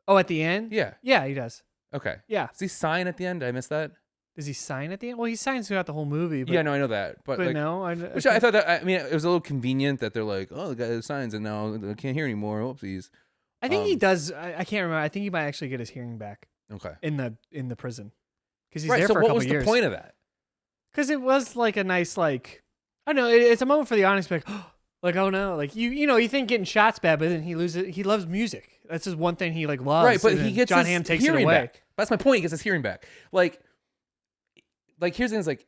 S1: Oh, at the end?
S2: Yeah.
S1: Yeah, he does.
S2: Okay.
S1: Yeah.
S2: Does he sign at the end? Did I miss that?
S1: Does he sign at the end? Well, he signs throughout the whole movie. But,
S2: Yeah, no, I know that. But like,
S1: no.
S2: which I thought that, I mean, it was a little convenient that they're like, oh, the guy signs and now I can't hear anymore. Oopsies.
S1: I think he does. I can't remember. I think he might actually get his hearing back
S2: Okay.
S1: in the prison. Because he's
S2: Right.
S1: there
S2: So
S1: for a
S2: what
S1: couple
S2: was
S1: years.
S2: the point of that?
S1: Because it was like a nice, like, I don't know, it's a moment for the audience to be like, oh no, like you think getting shot's bad, but then he loves music. That's just one thing he like loves.
S2: Right. But
S1: and
S2: he
S1: then
S2: gets
S1: Jon
S2: his
S1: Hamm takes it
S2: hearing
S1: away.
S2: back. That's my point. He gets his hearing back. Like here's the thing is like,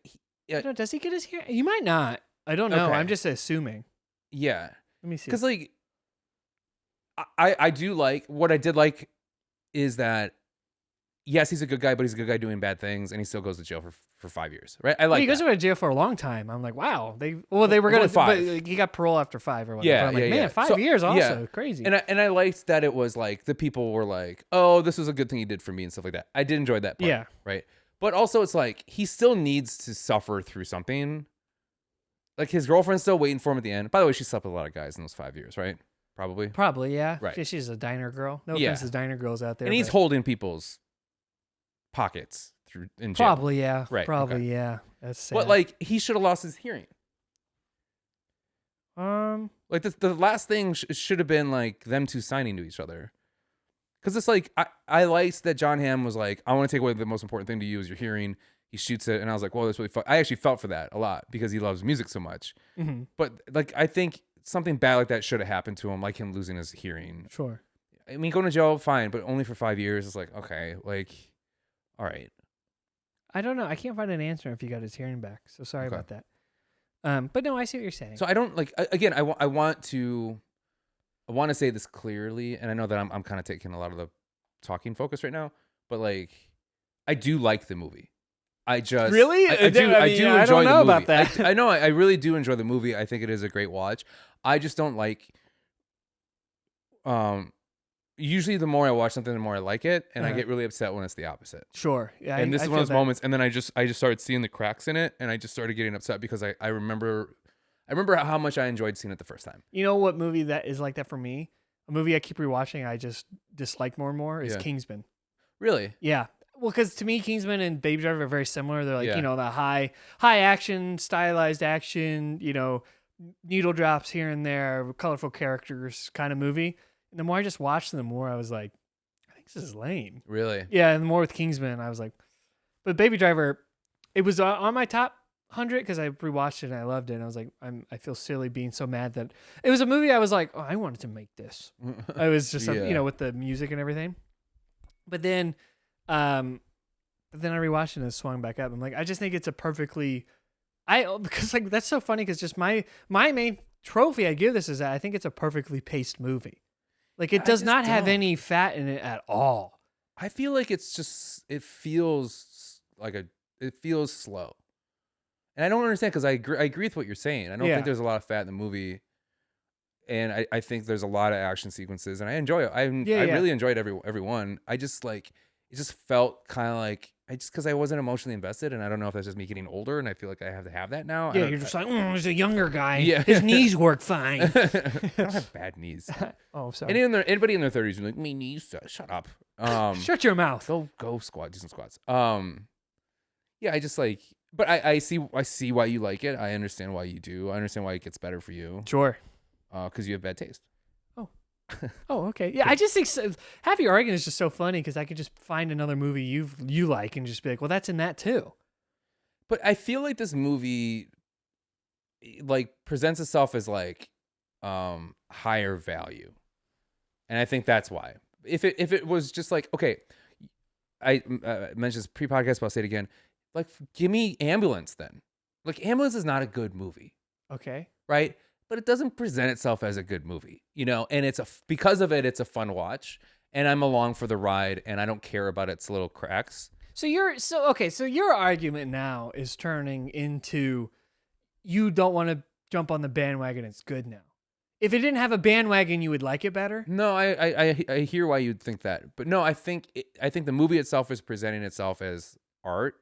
S1: I don't know, does he get his hearing? You might not. I don't know.
S2: Okay.
S1: I'm just assuming.
S2: yeah.
S1: Let me see.
S2: Because like, I do like, what I did like is that, yes, he's a good guy, but he's a good guy doing bad things, and he still goes to jail for 5 years, right? I like
S1: he goes
S2: that.
S1: to jail for a long time. I'm like, wow. They were gonna,
S2: only 5.
S1: but he got parole after 5 or whatever.
S2: Yeah,
S1: But I'm like,
S2: yeah,
S1: man,
S2: yeah.
S1: 5
S2: So,
S1: years also
S2: yeah.
S1: crazy.
S2: And I liked that it was like the people were like, oh, this was a good thing he did for me and stuff like that. I did enjoy that part.
S1: Yeah.
S2: Right. But also it's like he still needs to suffer through something. Like his girlfriend's still waiting for him at the end. By the way, she slept with a lot of guys in those 5 years, right? Probably.
S1: Probably, yeah.
S2: Right.
S1: She's a diner girl. No
S2: Yeah.
S1: offense to diner girls out there.
S2: And he's
S1: but
S2: holding people's pockets through in jail.
S1: probably, yeah.
S2: Right,
S1: Probably,
S2: okay.
S1: yeah. That's sad.
S2: But like he should have lost his hearing. Like the last thing should have been like them two signing to each other. Because it's like, I liked that Jon Hamm was like, I want to take away the most important thing to you is your hearing. He shoots it. And I was like, well, that's really fun. I actually felt for that a lot because he loves music so much.
S1: Mm-hmm.
S2: But like, I think something bad like that should have happened to him, like him losing his hearing.
S1: Sure.
S2: I mean, going to jail, fine, but only for 5 years. It's like, okay, like, all right.
S1: I don't know. I can't find an answer if he got his hearing back. So sorry
S2: Okay.
S1: about that. But no, I see what you're saying.
S2: So I don't like, again, I want to say this clearly. And I know that I'm kind of taking a lot of the talking focus right now, but like, I do like the movie. I just
S1: Really?
S2: I do
S1: I mean,
S2: enjoy
S1: I don't know
S2: the movie.
S1: about that.
S2: I know I really do enjoy the movie. I think it is a great watch. I just don't like. Usually, the more I watch something, the more I like it, and I get really upset when it's the opposite.
S1: Sure. Yeah.
S2: And this
S1: I
S2: is one
S1: feel
S2: of those
S1: that.
S2: moments. And then I just started seeing the cracks in it, and I just started getting upset because I remember how much I enjoyed seeing it the first time.
S1: You know what movie that is like that for me? A movie I keep rewatching, I just dislike more and more is
S2: Yeah.
S1: Kingsman.
S2: Really?
S1: Yeah. Well, because to me, Kingsman and Baby Driver are very similar. They're like,
S2: Yeah.
S1: the high action, stylized action, needle drops here and there, colorful characters kind of movie. And the more I just watched them, the more I was like, I think this is lame.
S2: Really?
S1: Yeah, and the more with Kingsman, I was like, but Baby Driver, it was on my top 100 because I rewatched it and I loved it. And I was like, I feel silly being so mad that it was a movie I was like, oh, I wanted to make this. I was just,
S2: Yeah.
S1: with the music and everything. But then I rewatched it and it swung back up. I'm like, I just think it's a perfectly, because like that's so funny because just my main trophy I give this is that I think it's a perfectly paced movie. Like it does
S2: just
S1: not have
S2: don't.
S1: any fat in it at all.
S2: I feel like it feels slow. And I don't understand because I agree with what you're saying. I don't think there's a lot of fat in the movie. And I think there's a lot of action sequences, and I enjoy it. I really enjoyed every one. I just like it just felt kind of like because I wasn't emotionally invested, and I don't know if that's just me getting older, and I feel like I have to have that now.
S1: Yeah, you're just like, he's a younger guy.
S2: Yeah.
S1: His knees work fine.
S2: I don't have bad knees.
S1: Oh, sorry.
S2: Anybody in their 30s is like, me knees, shut up.
S1: Shut your mouth.
S2: Go squat, do some squats. Yeah, I just like, but I see why you like it. I understand why you do. I understand why it gets better for you.
S1: Sure.
S2: Because you have bad taste.
S1: Oh, okay. Yeah, I just think half your argument is just so funny because I could just find another movie you like and just be like, well, that's in that too.
S2: But I feel like this movie like presents itself as like higher value, and I think that's why. If it was just like, okay, I mentioned this pre-podcast, but I'll say it again. Like, give me Ambulance then. Like, Ambulance is not a good movie.
S1: Okay.
S2: Right. But it doesn't present itself as a good movie, and because of it, it's a fun watch, and I'm along for the ride, and I don't care about its little cracks.
S1: So your argument now is turning into you don't want to jump on the bandwagon. It's good now. If it didn't have a bandwagon, you would like it better.
S2: No, I hear why you'd think that, but no, I think the movie itself is presenting itself as art.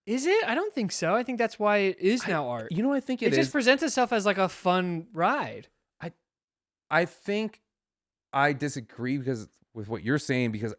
S1: Is it? I don't think so. I think that's why it is now art.
S2: I think
S1: it just presents itself as like a fun ride.
S2: I think I disagree with what you're saying, because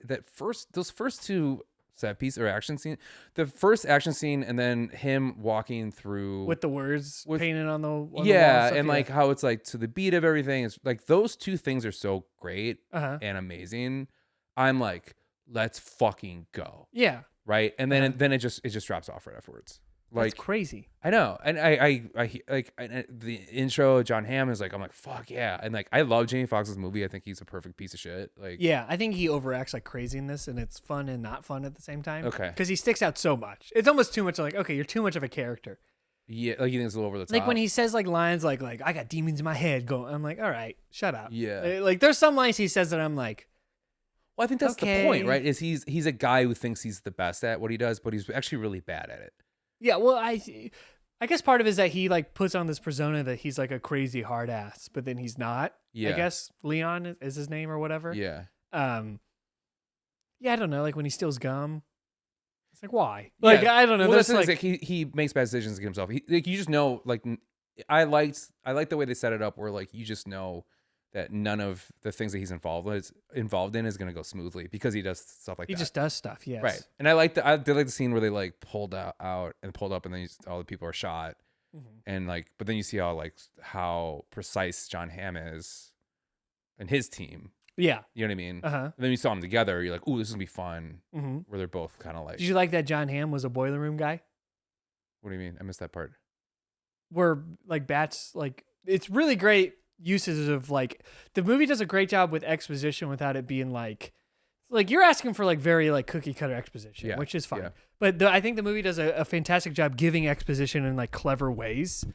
S2: those first two set piece or action scene, the first action scene, and then him walking through
S1: with the words painted on the wall
S2: and like how it's like to the beat of everything. It's like those two things are so great and amazing. I'm like, let's fucking go.
S1: Yeah.
S2: Right, and then it just drops off right afterwards. Like,
S1: that's crazy.
S2: I know, and I like the intro. Jon Hamm is like, I'm like, fuck yeah, and like I love Jamie Foxx's movie. I think he's a perfect piece of shit. Like,
S1: yeah, I think he overacts like crazy in this, and it's fun and not fun at the same time.
S2: Okay,
S1: because he sticks out so much. It's almost too much. Like, okay, you're too much of a character.
S2: Yeah, like you think it's a little over the top.
S1: Like when he says like lines like I got demons in my head going. I'm like, all right, shut up.
S2: Yeah,
S1: like there's some lines he says that I'm like.
S2: Well, I think that's the point, right? Is he's a guy who thinks he's the best at what he does, but he's actually really bad at it.
S1: Yeah, well, I guess part of it is that he like puts on this persona that he's like a crazy hard ass, but then he's not. Yeah. I guess Leon is his name or whatever.
S2: Yeah.
S1: Yeah, I don't know. Like when he steals gum, it's like why? Like I don't know.
S2: Well, that's like he makes bad decisions against himself. Like you just know. Like I like the way they set it up, where like you just know that none of the things that he's involved in is going to go smoothly because he does stuff like that.
S1: He just does stuff, yes.
S2: Right. And I did like the scene where they like pulled out and pulled up, and then all the people are shot, and like, but then you see how precise Jon Hamm is and his team.
S1: Yeah.
S2: You know what I mean?
S1: And
S2: then you saw them together. You're like, ooh, this is gonna be fun. Where they're both kind of like.
S1: Did you like that Jon Hamm was a boiler room guy?
S2: What do you mean? I missed that part.
S1: Where like bats, like it's really great. Uses of like the movie does a great job with exposition without it being like you're asking for like very like cookie cutter exposition, which is fine. Yeah. But I think the movie does a fantastic job giving exposition in like clever ways.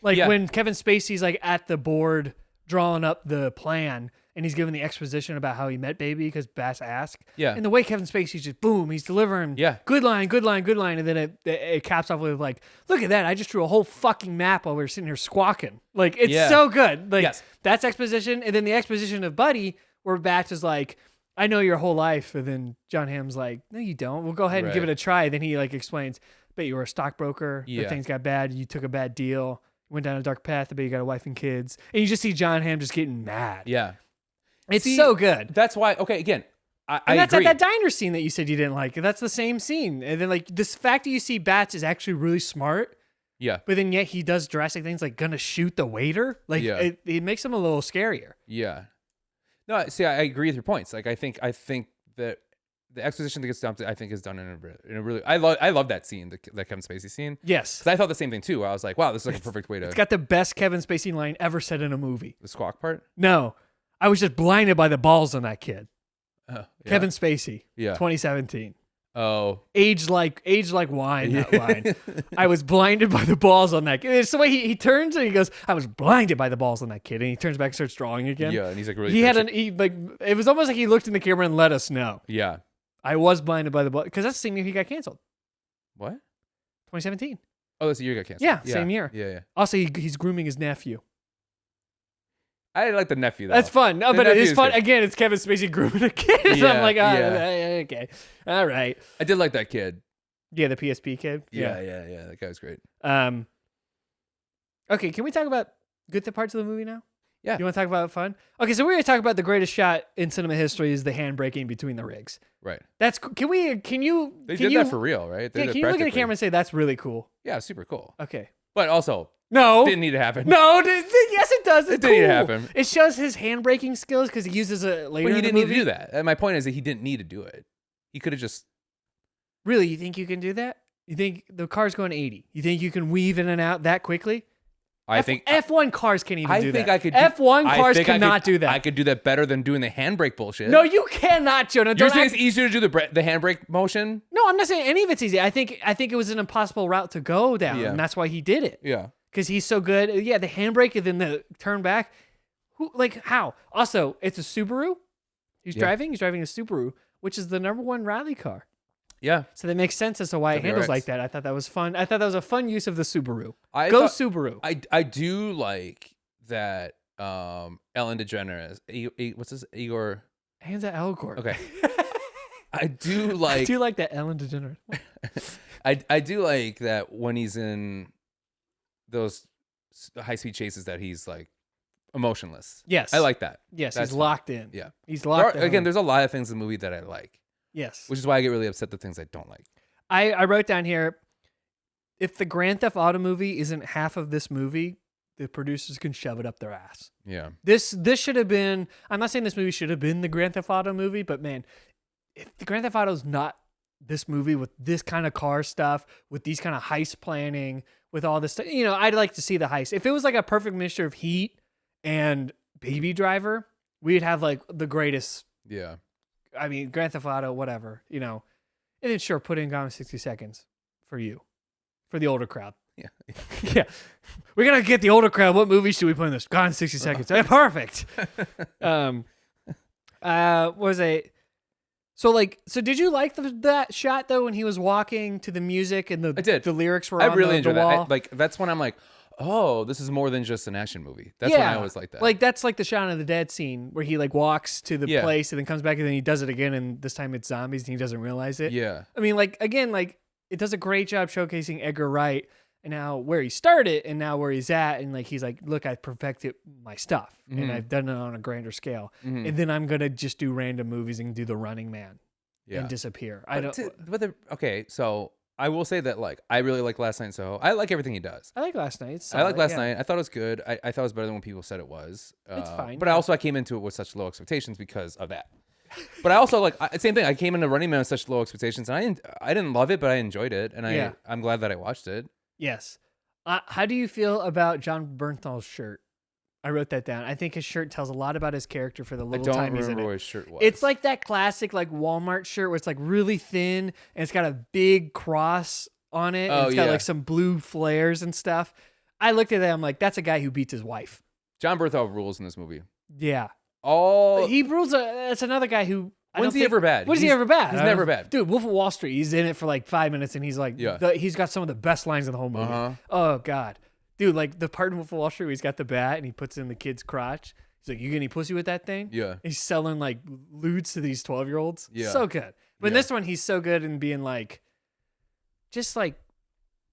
S1: Like when Kevin Spacey's like at the board drawing up the plan and he's giving the exposition about how he met Baby because Bass asked. Yeah. And the way Kevin Spacey's just boom, he's delivering good line. And then it caps off with like, look at that. I just drew a whole fucking map while we were sitting here squawking. Like, it's so good. Like, that's exposition. And then the exposition of Buddy, where Bats is like, I know your whole life. And then Jon Hamm's like, no, you don't. We'll go ahead and give it a try. Then he like explains, but you were a stockbroker. Yeah. Things got bad. You took a bad deal. Went down a dark path. But you got a wife and kids. And you just see Jon Hamm just getting mad. Yeah. It's so good.
S2: That's why. Okay, again,
S1: I that's agree. At that diner scene that you said you didn't like. That's the same scene. And then like this fact that you see Bats is actually really smart. Yeah. But then yet he does drastic things like gonna shoot the waiter. Like it makes him a little scarier.
S2: Yeah. No, see, I agree with your points. Like I think that the exposition that gets dumped, I think, is done in a really. I love that scene, that Kevin Spacey scene. Yes. Because I thought the same thing too. Where I was like, wow, this is like a perfect way to.
S1: It's got the best Kevin Spacey line ever said in a movie.
S2: The squawk part?
S1: No. I was just blinded by the balls on that kid. Kevin Spacey. Yeah. 2017. Oh. Aged like wine, that line. I was blinded by the balls on that kid. It's the way he turns and he goes, I was blinded by the balls on that kid. And he turns back and starts drawing again.
S2: Yeah, and he's like really
S1: it was almost like he looked in the camera and let us know.
S2: Yeah.
S1: I was blinded by the ball because that's the same year he got canceled.
S2: What?
S1: 2017.
S2: Oh, that's the year he got canceled.
S1: Yeah, same year.
S2: Yeah.
S1: Also, he's grooming his nephew.
S2: I like the nephew though.
S1: That's fun. No,
S2: The
S1: but it
S2: nephew
S1: is
S2: is
S1: fun.
S2: good.
S1: Again, it's Kevin Spacey grooming a kid. So I'm like, okay, all right.
S2: I did like that kid.
S1: Yeah, the PSP kid.
S2: Yeah. That guy was great.
S1: Okay, can we talk about good parts of the movie now?
S2: Yeah.
S1: You want to talk about fun? Okay, so we're going to talk about the greatest shot in cinema history is the hand braking between the rigs.
S2: Right.
S1: That's can you
S2: They did that for real, right?
S1: Yeah, can you look at the camera and say that's really cool?
S2: Yeah, super cool.
S1: Okay.
S2: But also,
S1: no,
S2: didn't need to happen.
S1: No, yes, it does. It's
S2: it didn't need to happen.
S1: It shows his hand braking skills because he uses it later.
S2: But he
S1: in the
S2: didn't need to
S1: movie.
S2: do that. And my point is that he didn't need to do it. He could have just.
S1: Really, you think you can do that? You think the car's going 80? You think you can weave in and out that quickly?
S2: I think
S1: F1 cars can't even do that.
S2: I could.
S1: F1 cars cannot do that.
S2: I could do that better than doing the handbrake bullshit.
S1: No, you cannot, Jonah.
S2: You're saying it's easier to do the handbrake motion?
S1: No, I'm not saying any of it's easy. I think it was an impossible route to go down, and that's why he did it.
S2: Yeah.
S1: Because he's so good. Yeah, the handbrake and then the turn back. How? Also, it's a Subaru. He's driving a Subaru, which is the #1 rally car.
S2: Yeah.
S1: So that makes sense as to why it handles like that. I thought that was fun. I thought that was a fun use of the Subaru. Subaru.
S2: I do like that Ellen DeGeneres. What's this? Igor?
S1: Ansel Elgort.
S2: Okay. I do like
S1: that Ellen DeGeneres.
S2: I do like that when he's in those high-speed chases that he's like emotionless.
S1: Yes.
S2: I like that.
S1: Yes,
S2: That's
S1: he's locked in.
S2: Yeah.
S1: He's locked in.
S2: Again, there's a lot of things in the movie that I like.
S1: Yes.
S2: Which is why I get really upset at things I don't like.
S1: I wrote down here, if the Grand Theft Auto movie isn't half of this movie, the producers can shove it up their ass.
S2: Yeah.
S1: This should have been, I'm not saying this movie should have been the Grand Theft Auto movie, but man, if the Grand Theft Auto is not this movie with this kind of car stuff, with these kind of heist planning, with all this stuff, I'd like to see the heist. If it was like a perfect mixture of Heat and Baby Driver, we'd have like the greatest.
S2: Yeah.
S1: I mean, Grand Theft Auto, whatever, and then sure, put in Gone in 60 Seconds for the older crowd.
S2: Yeah.
S1: Yeah. We're going to get the older crowd. What movie should we put in this? Gone in 60 Seconds. Perfect. So did you like that shot though, when he was walking to the music and the lyrics were on
S2: really
S1: the
S2: enjoyed
S1: wall?
S2: that. That's when I'm like, oh, this is more than just an action movie. That's when I always like that.
S1: Like that's like the Shaun of the Dead scene where he like walks to the place and then comes back and then he does it again and this time it's zombies and he doesn't realize it.
S2: Yeah.
S1: I mean, like again, like it does a great job showcasing Edgar Wright and now where he started and now where he's at, and like he's like, look, I perfected my stuff and I've done it on a grander scale, and then I'm gonna just do random movies and do The Running Man and disappear.
S2: Okay, so I will say that like I really like Last Night in Soho. I like everything he does.
S1: I like Last Night.
S2: I like Last Night. I thought it was good. I thought it was better than when people said it was.
S1: It's fine.
S2: But I came into it with such low expectations because of that. But I also same thing. I came into Running Man with such low expectations, and I didn't love it, but I enjoyed it, and I'm glad that I watched it.
S1: Yes. How do you feel about John Bernthal's shirt? I wrote that down. I think his shirt tells a lot about his character for the little time he's in it. I don't remember
S2: what his shirt was.
S1: It's like that classic like Walmart shirt where it's like really thin and it's got a big cross on it. And it's got like some blue flares and stuff. I looked at that. I'm like, that's a guy who beats his wife.
S2: John Berthal rules in this movie.
S1: Yeah.
S2: He
S1: rules. That's another guy who.
S2: When's he ever bad?
S1: When is he ever bad?
S2: He's never bad.
S1: Dude, Wolf of Wall Street, he's in it for like 5 minutes and he's like, he's got some of the best lines in the whole movie. Oh, God. Dude, like the part in Wolf of Wall Street where he's got the bat and he puts it in the kid's crotch. He's like, you get any pussy with that thing?
S2: Yeah.
S1: He's selling like lewds to these 12-year-olds.
S2: Yeah.
S1: So good. But in this one, he's so good in being like, just like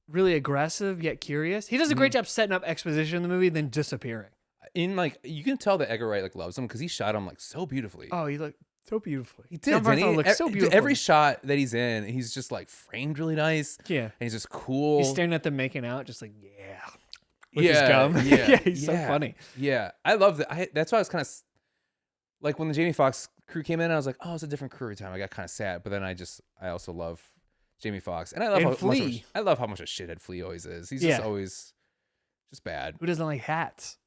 S1: really aggressive yet curious. He does a great job setting up exposition in the movie, then disappearing.
S2: In like, you can tell that Edgar Wright like loves him because he shot him like so beautifully.
S1: Oh, he looked so beautifully.
S2: He did.
S1: Looks so beautiful.
S2: Every shot that he's in, he's just like framed really nice.
S1: Yeah.
S2: And he's just cool.
S1: He's staring at them making out, just like, with his gum. He's so funny.
S2: Yeah. I love that. That's why I was kind of like when the Jamie Foxx crew came in, I was like, oh, it's a different crew every time. I got kind of sad. But then I also love Jamie Foxx. And I love how much a shithead Flea always is. He's just always just bad.
S1: Who doesn't like hats?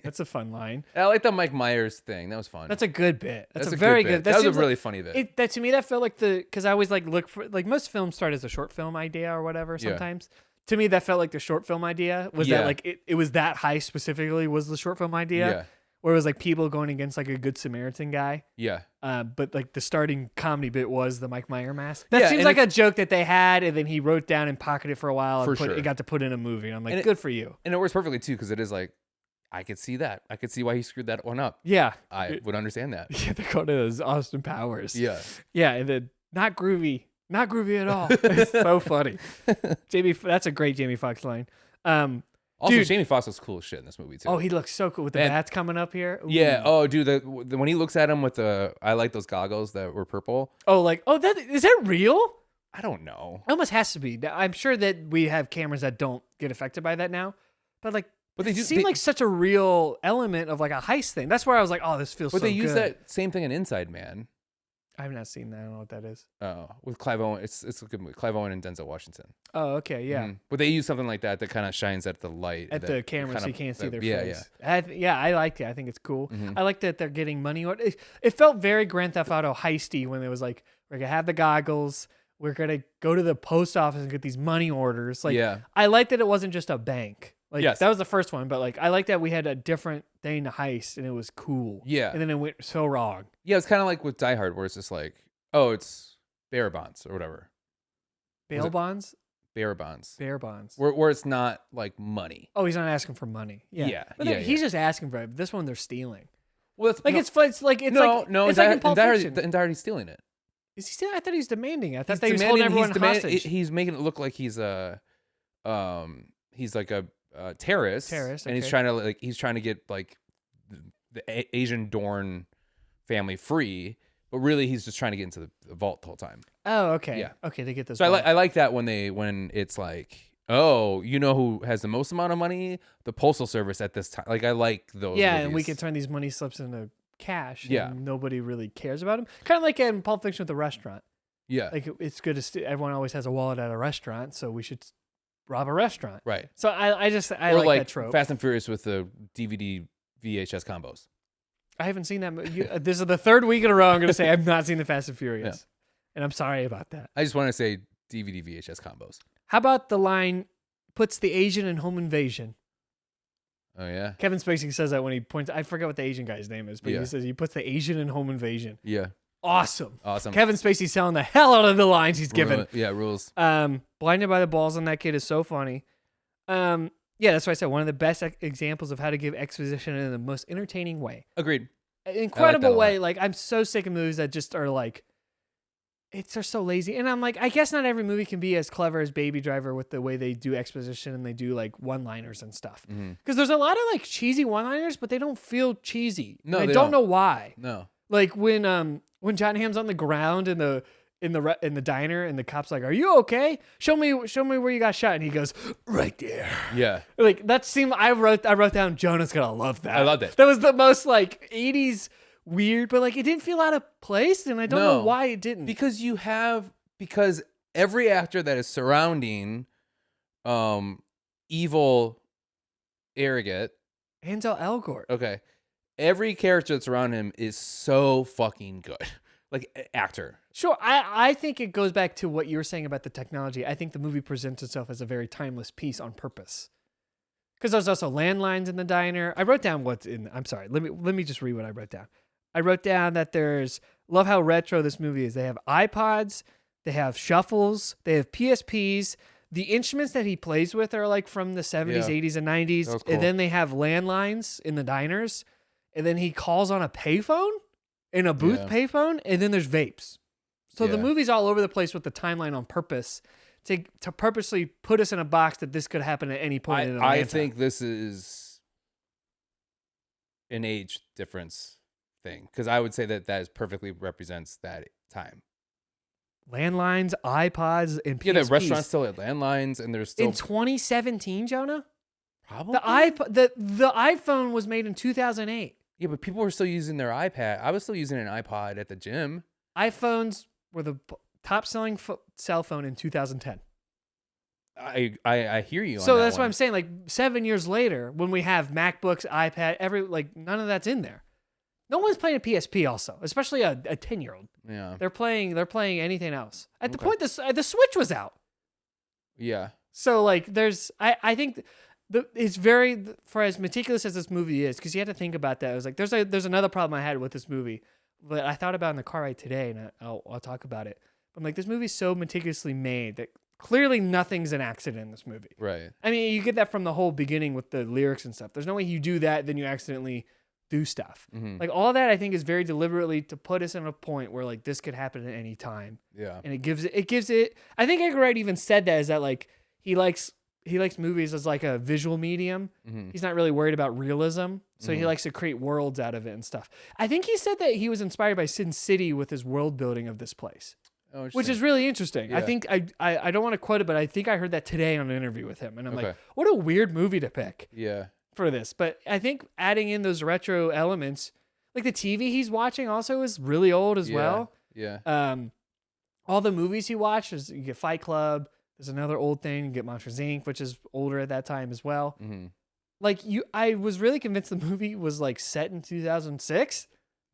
S1: That's a fun line.
S2: I like the Mike Myers thing. That was fun.
S1: That's a good bit. That's a very good.
S2: That was a really funny bit.
S1: That to me, that felt like because I always like look for like most films start as a short film idea or whatever. Sometimes to me, that felt like the short film idea was that like it was that heist specifically was the short film idea.
S2: Yeah.
S1: where it was like people going against like a Good Samaritan guy.
S2: Yeah.
S1: But like the starting comedy bit was the Mike Myers mask. That
S2: Yeah,
S1: seems
S2: and
S1: like a joke that they had, and then he wrote down and pocketed it for a while,
S2: For
S1: and
S2: sure.
S1: it got to put in a movie. And I'm like,
S2: And
S1: good for you.
S2: And it works perfectly too, because it is like, I could see that. I could see why he screwed that one up.
S1: Yeah,
S2: I would understand that.
S1: yeah. They're going to those Austin Powers.
S2: Yeah.
S1: Yeah, and then not groovy at all. It's so funny. That's a great Jamie Foxx line.
S2: Also,
S1: Dude.
S2: Jamie Foxx was cool as shit in this movie too.
S1: Oh, he looks so cool with the
S2: And-
S1: bats coming up here. Ooh.
S2: Yeah. Oh, dude, when he looks at him with I like those goggles that were purple.
S1: Oh, that is that real?
S2: I don't know.
S1: It almost has to be. I'm sure that we have cameras that don't get affected by that now, but like,
S2: But they
S1: it
S2: do-
S1: seemed
S2: they-
S1: like such a real element of like a heist thing. That's where I was like, oh, this feels.
S2: But
S1: so
S2: they use
S1: good.
S2: that same thing in Inside Man.
S1: I have not seen that. I don't know what that is.
S2: With Clive Owen. It's a good movie. Clive Owen and Denzel Washington.
S1: Oh, okay, yeah.
S2: Mhm. But they use something like that kind of shines at the light.
S1: At the camera, so you can't see their face. Yeah, I like it. I think it's cool.
S2: Mhm.
S1: I like that they're getting money. It felt very Grand Theft Auto heisty when it was like, we're gonna have the goggles. We're gonna go to the post office and get these money orders. Like,
S2: Yeah.
S1: I like that it wasn't just a bank. Like,
S2: Yes.
S1: that was the first one, but like, I like that we had a different thing to heist, and it was cool.
S2: Yeah.
S1: And then it went so wrong.
S2: Yeah, it's kind of like with Die Hard, where it's just like, oh, it's bearer bonds or whatever.
S1: Bail bonds.
S2: Bearer bonds.
S1: Bear bonds.
S2: Where it's not like money.
S1: Oh, he's not asking for money. Yeah.
S2: Yeah,
S1: But
S2: yeah,
S1: he's just asking for it. This one, they're stealing.
S2: Well, it's
S1: Like,
S2: no,
S1: it's like it's
S2: no,
S1: like
S2: no.
S1: It's
S2: in
S1: like in Pulp Fiction.
S2: Die Hard, he's stealing it.
S1: Is he still? I thought he was demanding. I thought
S2: He's
S1: they was holding
S2: demanding-
S1: everyone hostage.
S2: He's making it look like he's like a terrorist. And he's
S1: okay.
S2: trying to get like the Asian Dorn family free, but really he's just trying to get into the vault the whole time.
S1: Oh, okay.
S2: Yeah.
S1: Okay, to get this.
S2: So I like that when it's like, oh, you know who has the most amount of money? The Postal Service at this time. Like, I like those.
S1: Yeah,
S2: movies.
S1: and we can turn these money slips into cash.
S2: Yeah.
S1: And nobody really cares about them. Kind of like in Pulp Fiction with the restaurant.
S2: Yeah.
S1: Like, it's good to everyone always has a wallet at a restaurant, so we should rob a restaurant.
S2: Right.
S1: So I
S2: Or
S1: like that trope.
S2: Fast and Furious with the DVD VHS combos.
S1: I haven't seen that. This is the third week in a row I'm going to say I've not seen the Fast and Furious, and I'm sorry about that.
S2: I just want to say DVD VHS combos.
S1: How about the line puts the Asian in Home Invasion?
S2: Oh yeah.
S1: Kevin Spacey says that when he points. I forget what the Asian guy's name is, but
S2: Yeah.
S1: he says he puts the Asian in Home Invasion.
S2: Yeah.
S1: Awesome.
S2: Awesome.
S1: Spacey's selling the hell out of the lines he's given.
S2: Rules.
S1: Blinded by the balls on that kid is so funny. Yeah, that's why I said one of the best examples of how to give exposition in the most entertaining way.
S2: Agreed.
S1: Incredible
S2: a
S1: way.
S2: lot.
S1: Like, I'm so sick of movies that just are like, they're so lazy. And I'm like, I guess not every movie can be as clever as Baby Driver with the way they do exposition and they do like one-liners and stuff.
S2: Mhm.
S1: Because there's a lot of like cheesy one-liners, but they don't feel cheesy.
S2: No,
S1: And I
S2: they
S1: don't
S2: don't.
S1: know why.
S2: No.
S1: Like when Jon Hamm's on the ground in the diner and the cop's like, "Are you okay? Show me where you got shot." And he goes, "Right there."
S2: Yeah.
S1: Like that seemed. I wrote down. Jonah's gonna love that.
S2: I loved it.
S1: That was the most like 80s weird, but like it didn't feel out of place, and I don't know
S2: No.
S1: why it didn't.
S2: Because every actor that is surrounding evil Arrogant,
S1: Ansel Elgort.
S2: okay, every character that's around him is so fucking good. Like, actor.
S1: Sure, I think it goes back to what you were saying about the technology. I think the movie presents itself as a very timeless piece on purpose. Because there's also landlines in the diner. I wrote down what's in. I'm sorry. Let me just read what I wrote down. I wrote down that love how retro this movie is. They have iPods, they have shuffles, they have PSPs. The instruments that he plays with are like from the 70s,
S2: Yeah.
S1: 80s, and 90s.
S2: That was cool.
S1: And then they have landlines in the diners. And then he calls on a payphone, in a booth
S2: Yeah.
S1: payphone. And then there's vapes. So the
S2: Yeah.
S1: movie's all over the place with the timeline on purpose to purposely put us in a box that this could happen at any point in Atlanta.
S2: I think this is an age difference thing, because I would say that perfectly represents that time.
S1: Landlines, iPods, and PSPs.
S2: Yeah, the restaurants still had landlines, and there's still
S1: in 2017, Jonah?
S2: probably
S1: The iPhone was made in 2008.
S2: Yeah, but people were still using their iPad. I was still using an iPod at the gym.
S1: iPhones were the top selling cell phone in 2010.
S2: I hear you.
S1: So
S2: on
S1: that's
S2: that
S1: what I'm saying. Like 7 years later, when we have MacBooks, iPad, none of that's in there. No one's playing a PSP. Also, especially a 10-year-old.
S2: Yeah.
S1: They're playing anything else. At the
S2: Okay.
S1: point the Switch was out.
S2: Yeah.
S1: So like, I think It's very, for as meticulous as this movie is, because you had to think about that. I was like, there's another problem I had with this movie, but I thought about it in the car ride today, and I'll talk about it. I'm like, this movie's so meticulously made that clearly nothing's an accident in this movie.
S2: Right.
S1: I mean, you get that from the whole beginning with the lyrics and stuff. There's no way you do that, then you accidentally do stuff.
S2: Mm-hmm.
S1: Like all that, I think, is very deliberately to put us in a point where like this could happen at any time.
S2: Yeah.
S1: And it gives it. I think Edgar Wright even said that, is that like he likes movies as like a visual medium.
S2: Mm-hmm.
S1: He's not really worried about realism, so he likes to create worlds out of it and stuff. I think he said that he was inspired by Sin City with his world building of this place.
S2: Oh,
S1: which is really interesting.
S2: Yeah.
S1: I think I don't want to quote it, but I think I heard that today on an interview with him, and I'm
S2: Okay.
S1: like, what a weird movie to pick
S2: Yeah.
S1: for this. But I think adding in those retro elements, like the TV he's watching, also is really old as well.
S2: Yeah.
S1: All the movies he watches, you get Fight Club. There's another old thing. You get Monsters Inc., which is older at that time as well.
S2: Mm-hmm.
S1: Like I was really convinced the movie was like set in 2006.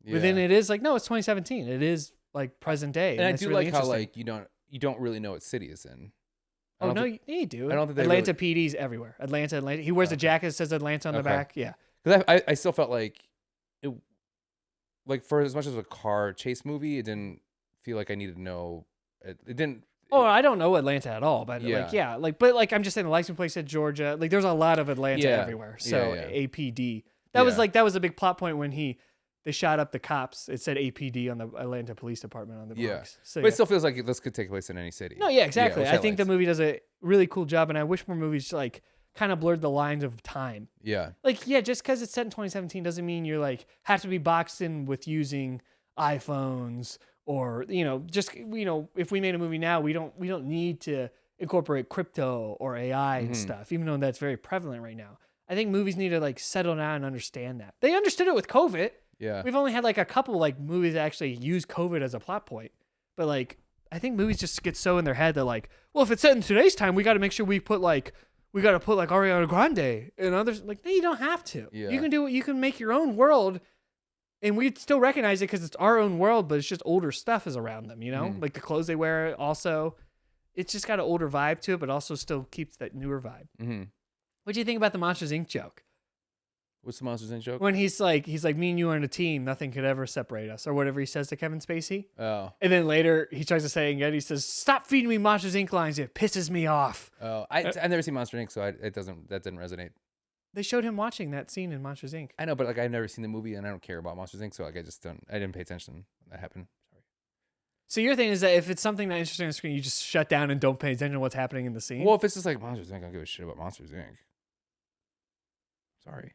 S2: Yeah.
S1: But then it is like, no, it's 2017. It is like present day.
S2: And I
S1: that's
S2: do
S1: really
S2: like how
S1: interesting.
S2: like you don't really know what city it's in.
S1: Oh no, you do.
S2: I don't think they
S1: Atlanta PD's everywhere. Atlanta. He wears a jacket that says Atlanta on the
S2: Okay.
S1: back. Yeah.
S2: Because I still felt like it, like for as much as a car chase movie, it didn't feel like I needed to know. It didn't.
S1: Oh, I don't know Atlanta at all, but
S2: Yeah.
S1: but I'm just saying the license plate said Georgia. Like there's a lot of Atlanta
S2: Yeah.
S1: everywhere. So
S2: Yeah.
S1: APD. That was a big plot point when they shot up the cops. It said APD on the Atlanta Police Department on the
S2: Yeah.
S1: box. So
S2: But it still feels like this could take place in any city.
S1: no, yeah, exactly.
S2: which
S1: I think the
S2: liked.
S1: movie does a really cool job, and I wish more movies like kind of blurred the lines of time.
S2: Yeah.
S1: Like, yeah, just because it's set in 2017 doesn't mean you're like have to be boxed in with using iPhones or just if we made a movie now, we don't need to incorporate crypto or AI and stuff, even though that's very prevalent right now. I think movies need to like settle down and understand that. They understood it with COVID.
S2: Yeah.
S1: We've only had like a couple like movies that actually use COVID as a plot point, but like I think movies just get so in their head that like, well, if it's set in today's time, we got to make sure we got to put like Ariana Grande and others. Like, no, you don't have to.
S2: Yeah.
S1: You can make your own world, and we still recognize it because it's our own world, but it's just older stuff is around them. Like the clothes they wear. Also, it's just got an older vibe to it, but also still keeps that newer vibe.
S2: Mm-hmm.
S1: What do you think about the Monsters Inc. joke?
S2: What's the Monsters Inc. joke?
S1: When he's like, me and you are in a team, nothing could ever separate us, or whatever he says to Kevin Spacey.
S2: Oh.
S1: And then later he tries to say it again. He says, "Stop feeding me Monsters Inc. lines. It pisses me off."
S2: Oh. I've never seen Monsters Inc., so that didn't resonate.
S1: They showed him watching that scene in Monsters Inc.
S2: I know, but like I've never seen the movie and I don't care about Monsters Inc., so like I didn't pay attention when that happened. Sorry.
S1: So your thing is that if it's something not interesting on the screen, you just shut down and don't pay attention to what's happening in the scene?
S2: Well, if it's just like Monsters Inc., I don't give a shit about Monsters Inc. Sorry.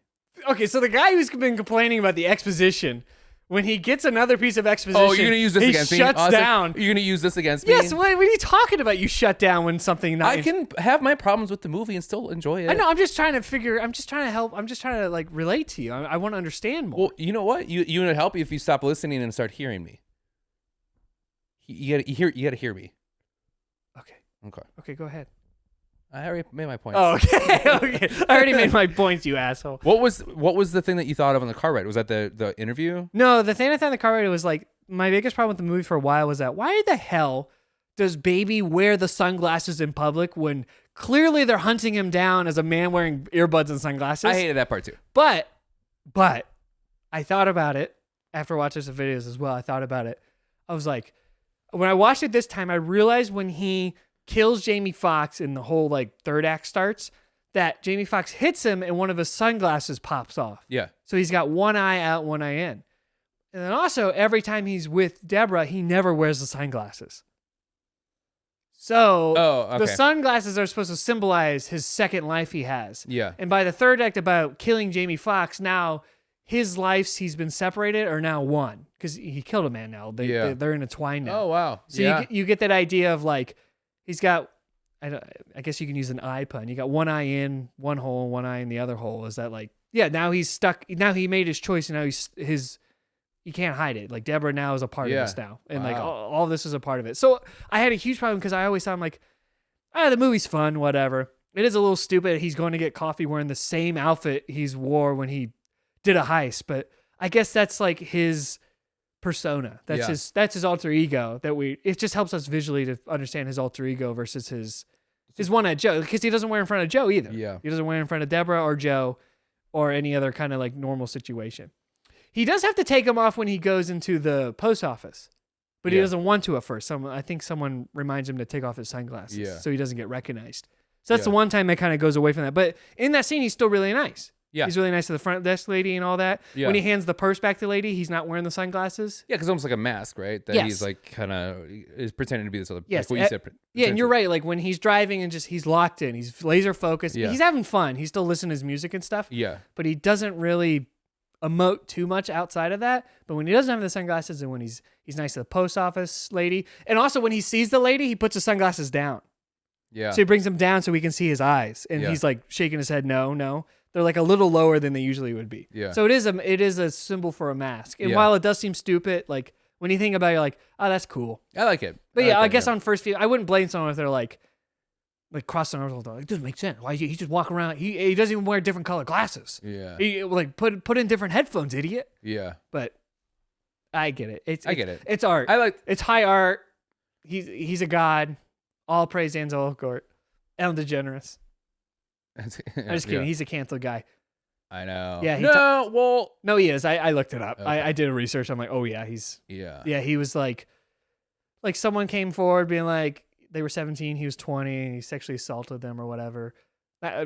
S1: Okay, so the guy who's been complaining about the exposition, when he gets another piece of exposition,
S2: Oh, you're gonna use this against me?
S1: He shuts
S2: Honestly,
S1: down.
S2: You're gonna use this against me?
S1: Yes, what are you talking about? You shut down when something not...
S2: I can have my problems with the movie and still enjoy it.
S1: I know, I'm just trying to help. I'm just trying to like relate to you. I want to understand more.
S2: Well, you know what? You would help if you stop listening and start hearing me. You gotta hear me. Okay,
S1: go ahead.
S2: I already made my point.
S1: Oh, okay. Okay. I already made my points, you asshole.
S2: What was the thing that you thought of on the car ride? Was that the interview?
S1: No, the thing I thought in the car ride was like, my biggest problem with the movie for a while was that why the hell does Baby wear the sunglasses in public when clearly they're hunting him down as a man wearing earbuds and sunglasses?
S2: I hated that part too.
S1: But I thought about it after watching some videos as well. I thought about it. I was like, when I watched it this time, I realized when he kills Jamie Foxx and the whole like third act starts, that Jamie Foxx hits him and one of his sunglasses pops off.
S2: Yeah.
S1: So he's got one eye out, one eye in. And then also every time he's with Deborah, he never wears the sunglasses. So the sunglasses are supposed to symbolize his second life he has.
S2: Yeah.
S1: And by the third act about killing Jamie Foxx, now his lives he's been separated are now one because he killed a man now. They're intertwined now.
S2: Oh, wow.
S1: So you get that idea of like, he's got, I guess you can use an eye pun. You got one eye in one hole, one eye in the other hole. Is that like, yeah, now he's stuck. Now he made his choice and now you can't hide it. Like Deborah now is a part of this now. And like all this is a part of it. So I had a huge problem because I always thought I'm like, the movie's fun, whatever. It is a little stupid. He's going to get coffee wearing the same outfit he's wore when he did a heist. But I guess that's like his persona. That's his alter ego it just helps us visually to understand his alter ego versus his His one at Joe, because he doesn't wear in front of Joe either.
S2: Yeah.
S1: He doesn't wear in front of Deborah or Joe or any other kind of like normal situation. He does have to take them off when he goes into the post office, but he doesn't want to at first. I think someone reminds him to take off his sunglasses so he doesn't get recognized. So that's the one time that kind of goes away from that. But in that scene, he's still really nice.
S2: Yeah.
S1: He's really nice to the front desk lady and all that.
S2: Yeah.
S1: When he hands the purse back to the lady, he's not wearing the sunglasses.
S2: Yeah, because almost like a mask, right? That he's like kind of is pretending to be this other.
S1: Yes.
S2: Like what you said.
S1: Yeah, and you're right. Like when he's driving and he's locked in, he's laser focused.
S2: Yeah.
S1: He's having fun. He's still listening to his music and stuff.
S2: Yeah.
S1: But he doesn't really emote too much outside of that. But when he doesn't have the sunglasses and when he's nice to the post office lady, and also when he sees the lady, he puts the sunglasses down.
S2: Yeah.
S1: So he brings them down so we can see his eyes, and he's like shaking his head. No. They're like a little lower than they usually would be.
S2: Yeah.
S1: So it is a symbol for a mask. And while it does seem stupid, like when you think about it, you're like, oh, that's cool.
S2: I like it.
S1: But I guess on first view, I wouldn't blame someone if they're like crossing arms all the time. It doesn't make sense. Why he just walk around? He doesn't even wear different color glasses.
S2: Yeah.
S1: He like put in different headphones, idiot.
S2: Yeah.
S1: But I get it.
S2: I get it.
S1: It's art. It's high art. He's a god. All praise Ansel Elgort. Ellen DeGeneres. I'm just kidding. He's a canceled guy.
S2: I know.
S1: Yeah. No, he is. I looked it up. Okay. I did a research. I'm like, oh yeah, yeah. He was like someone came forward being like they were 17, he was 20, and he sexually assaulted them or whatever.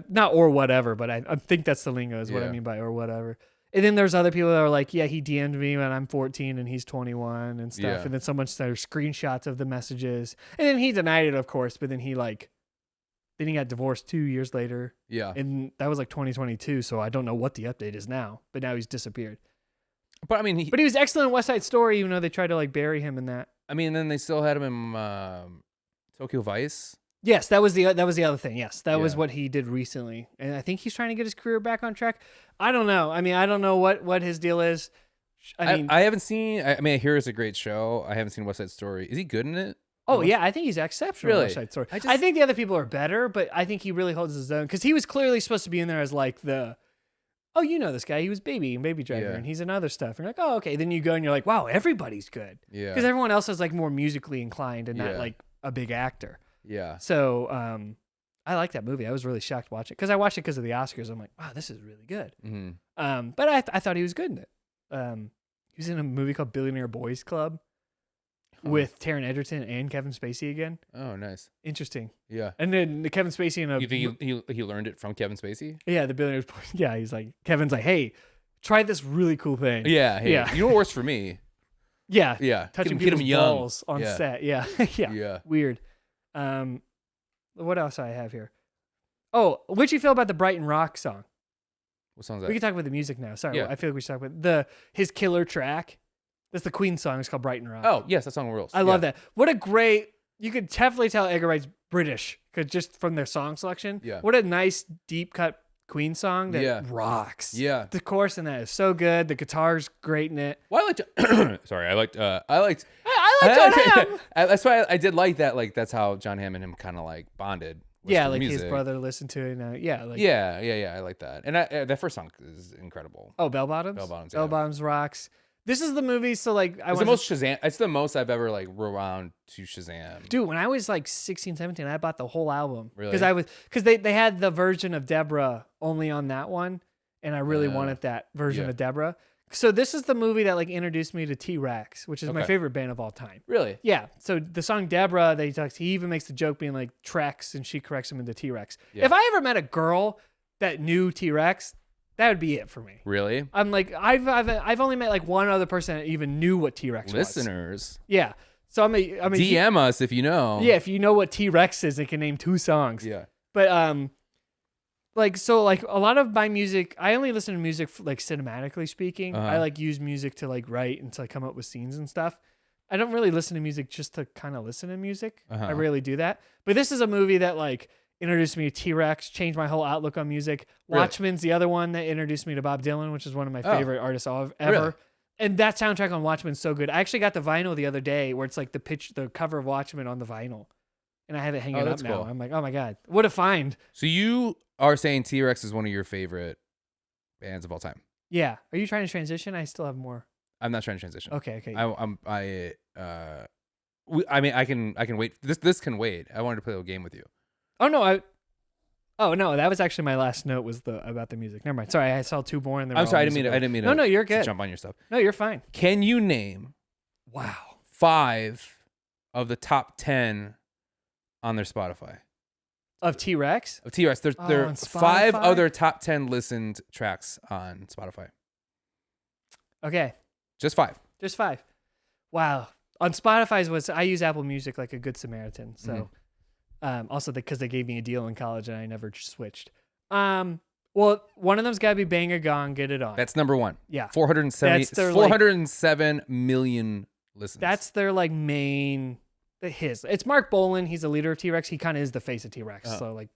S1: Not or whatever, but I think that's the lingo is what I mean by or whatever. And then there's other people that are like, yeah, he DM'd me when I'm 14 and he's 21 and stuff.
S2: Yeah.
S1: And then someone started screenshots of the messages, and then he denied it, of course. But then he got divorced 2 years later.
S2: Yeah.
S1: And that was like 2022. So I don't know what the update is now, but now he's disappeared.
S2: But I mean,
S1: he was excellent in West Side Story, even though they tried to like bury him in that.
S2: I mean, then they still had him in Tokyo Vice.
S1: Yes, that was the other thing. Yes, that was what he did recently. And I think he's trying to get his career back on track. I don't know. I mean, I don't know what his deal is.
S2: I haven't seen, I mean, I hear it's a great show. I haven't seen West Side Story. Is he good in it?
S1: Oh, yeah, I think he's exceptional.
S2: Really?
S1: West Side Story. I think the other people are better, but I think he really holds his own because he was clearly supposed to be in there as like you know this guy. He was Baby Driver, and he's in other stuff. And you're like, oh, okay. Then you go and you're like, wow, everybody's good.
S2: Yeah.
S1: Because everyone else is like more musically inclined and not like a big actor.
S2: Yeah.
S1: So I like that movie. I was really shocked watching it because I watched it because of the Oscars. I'm like, wow, this is really good.
S2: Mm-hmm.
S1: But I thought he was good in it. He was in a movie called Billionaire Boys Club. With Taron Egerton and Kevin Spacey again.
S2: Oh, nice.
S1: Interesting.
S2: Yeah.
S1: And then the Kevin Spacey in a...
S2: You think he learned it from Kevin Spacey?
S1: Yeah, the Billionaires. Yeah, he's like... Kevin's like, hey, try this really cool thing.
S2: Yeah. Hey,
S1: yeah.
S2: You know what works for me?
S1: Yeah.
S2: Yeah.
S1: Touching
S2: get him
S1: people's
S2: young.
S1: balls on set. Yeah. Yeah. Weird. What else do I have here? Oh, what'd you feel about the Brighton Rock song?
S2: What song is that?
S1: We can talk about the music now. Sorry,
S2: Yeah.
S1: I feel like we should talk about his killer track. That's the Queen song. It's called Brighton Rock.
S2: Oh, yes, that song rules.
S1: I love that. What a great... You could definitely tell Edgar Wright's British, cause just from their song selection.
S2: Yeah.
S1: What a nice, deep cut Queen song that rocks.
S2: Yeah.
S1: The chorus in that is so good. The guitar's great in it.
S2: Well, I liked... Sorry, I liked Jon
S1: Hamm.
S2: That's why I did like that. Like, that's how Jon Hamm and him kind of like bonded.
S1: Yeah, like
S2: music.
S1: his brother listened to it.
S2: Yeah. I like that. And that first song is incredible.
S1: Oh, Bell Bottoms? Bell Bottoms rocks. This is the movie, so like...
S2: It's the most Shazam... It's the most I've ever like rewound to Shazam.
S1: Dude, when I was like 16, 17, I bought the whole album.
S2: Really?
S1: Because they had the version of Deborah only on that one, and I really wanted that version of Deborah. So this is the movie that like introduced me to T-Rex, which is my favorite band of all time.
S2: Really?
S1: Yeah. So the song Deborah, he even makes the joke being like Trex, and she corrects him into T-Rex.
S2: Yeah.
S1: If I ever met a girl that knew T-Rex, that would be it for me.
S2: Really?
S1: I'm like, I've only met like one other person that even knew what T-Rex was.
S2: Listeners.
S1: Yeah. So I'm
S2: DM us if you know.
S1: Yeah, if you know what T-Rex is, they can name 2 songs.
S2: Yeah.
S1: But a lot of my music, I only listen to music like cinematically speaking. I like use music to like write and to like come up with scenes and stuff. I don't really listen to music just to kind of listen to music. I rarely do that. But this is a movie that like introduced me to T-Rex, changed my whole outlook on music.
S2: Really?
S1: Watchmen's the other one that introduced me to Bob Dylan, which is one of my favorite artists ever.
S2: Really?
S1: And that soundtrack on Watchmen's so good. I actually got the vinyl the other day where it's like the cover of Watchmen on the vinyl. And I have it hanging up now.
S2: Cool.
S1: I'm like, oh my God, what a find.
S2: So you are saying T-Rex is one of your favorite bands of all time?
S1: Yeah. Are you trying to transition? I still have more.
S2: I'm not trying to transition.
S1: Okay.
S2: I mean, I can wait. This can wait. I wanted to play a game with you.
S1: Oh no, Oh no, that was actually my last note was about the music. Never mind. Sorry, I saw two more and
S2: I'm sorry, I didn't mean
S1: No, you're
S2: to
S1: good.
S2: jump on your stuff.
S1: No, you're fine.
S2: Can you name
S1: Wow.
S2: 5 of the top 10 on their Spotify?
S1: Of T-Rex?
S2: Of T-Rex. There are
S1: on
S2: 5
S1: Spotify?
S2: other top 10 listened tracks on Spotify.
S1: Okay.
S2: Just 5.
S1: Just 5. Wow. On Spotify's I use Apple Music like a good Samaritan. So also because they gave me a deal in college and I never switched. Well, one of them's got to be Bang a Gong, Get It On.
S2: That's number 1.
S1: Yeah.
S2: 407 million listens.
S1: That's their like main It's Mark Bolan. He's the leader of T-Rex. He kind of is the face of T-Rex. So like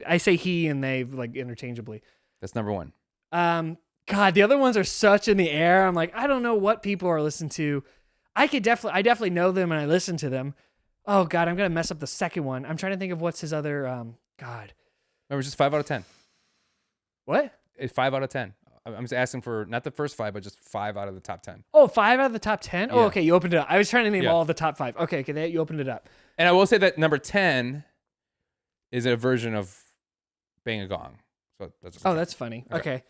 S1: I say he and they like interchangeably.
S2: That's number 1.
S1: God, the other ones are such in the air. I'm like, I don't know what people are listening to. I definitely know them and I listen to them. Oh God, I'm gonna mess up the second one. I'm trying to think of what's his other. God.
S2: Remember, it's just 5 out of 10.
S1: What?
S2: It's 5 out of 10. I'm just asking for not the first 5, but just 5 out of the top 10.
S1: Oh, 5 out of the top 10?
S2: Yeah.
S1: Oh, okay. You opened it up. I was trying to name all of the top 5. Okay, you opened it up.
S2: And I will say that number 10 is a version of Bang a Gong. So
S1: that's funny. Okay.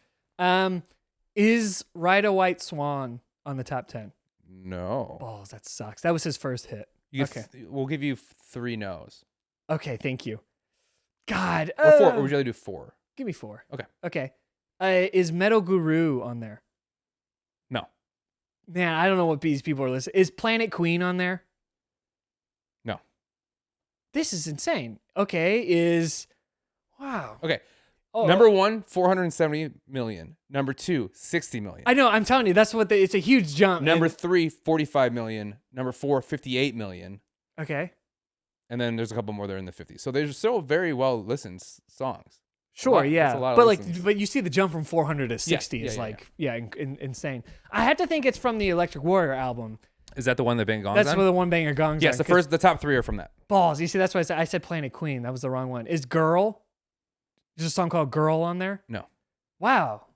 S1: Is Ride a White Swan on the top 10?
S2: No.
S1: Balls, that sucks. That was his first hit.
S2: We'll give you 3 no's.
S1: Okay, thank you. God.
S2: Or 4. Or would you rather do 4?
S1: Give me 4.
S2: Okay.
S1: Is Metal Guru on there?
S2: No.
S1: Man, I don't know what these people are listening. Is Planet Queen on there?
S2: No.
S1: This is insane. Okay, wow.
S2: Okay.
S1: Oh,
S2: Number 1, 470 million. Number 2, 60 million.
S1: I know. I'm telling you, it's a huge jump.
S2: Number 3, 45 million. Number 4, 58 million.
S1: Okay.
S2: And then there's a couple more there in the 50s. So they're still very well listened songs.
S1: Sure, yeah.
S2: But
S1: but you see the jump from 400 to 60 is insane. I had to think it's from the Electric Warrior album.
S2: Is that the one that Bang Gong's
S1: That's
S2: on?
S1: where the one Banger Gong's
S2: Yes,
S1: on,
S2: the top 3 are from that.
S1: Balls. You see, that's why I said Planet Queen. That was the wrong one. Is Girl? There's a song called Girl on there?
S2: No.
S1: Wow.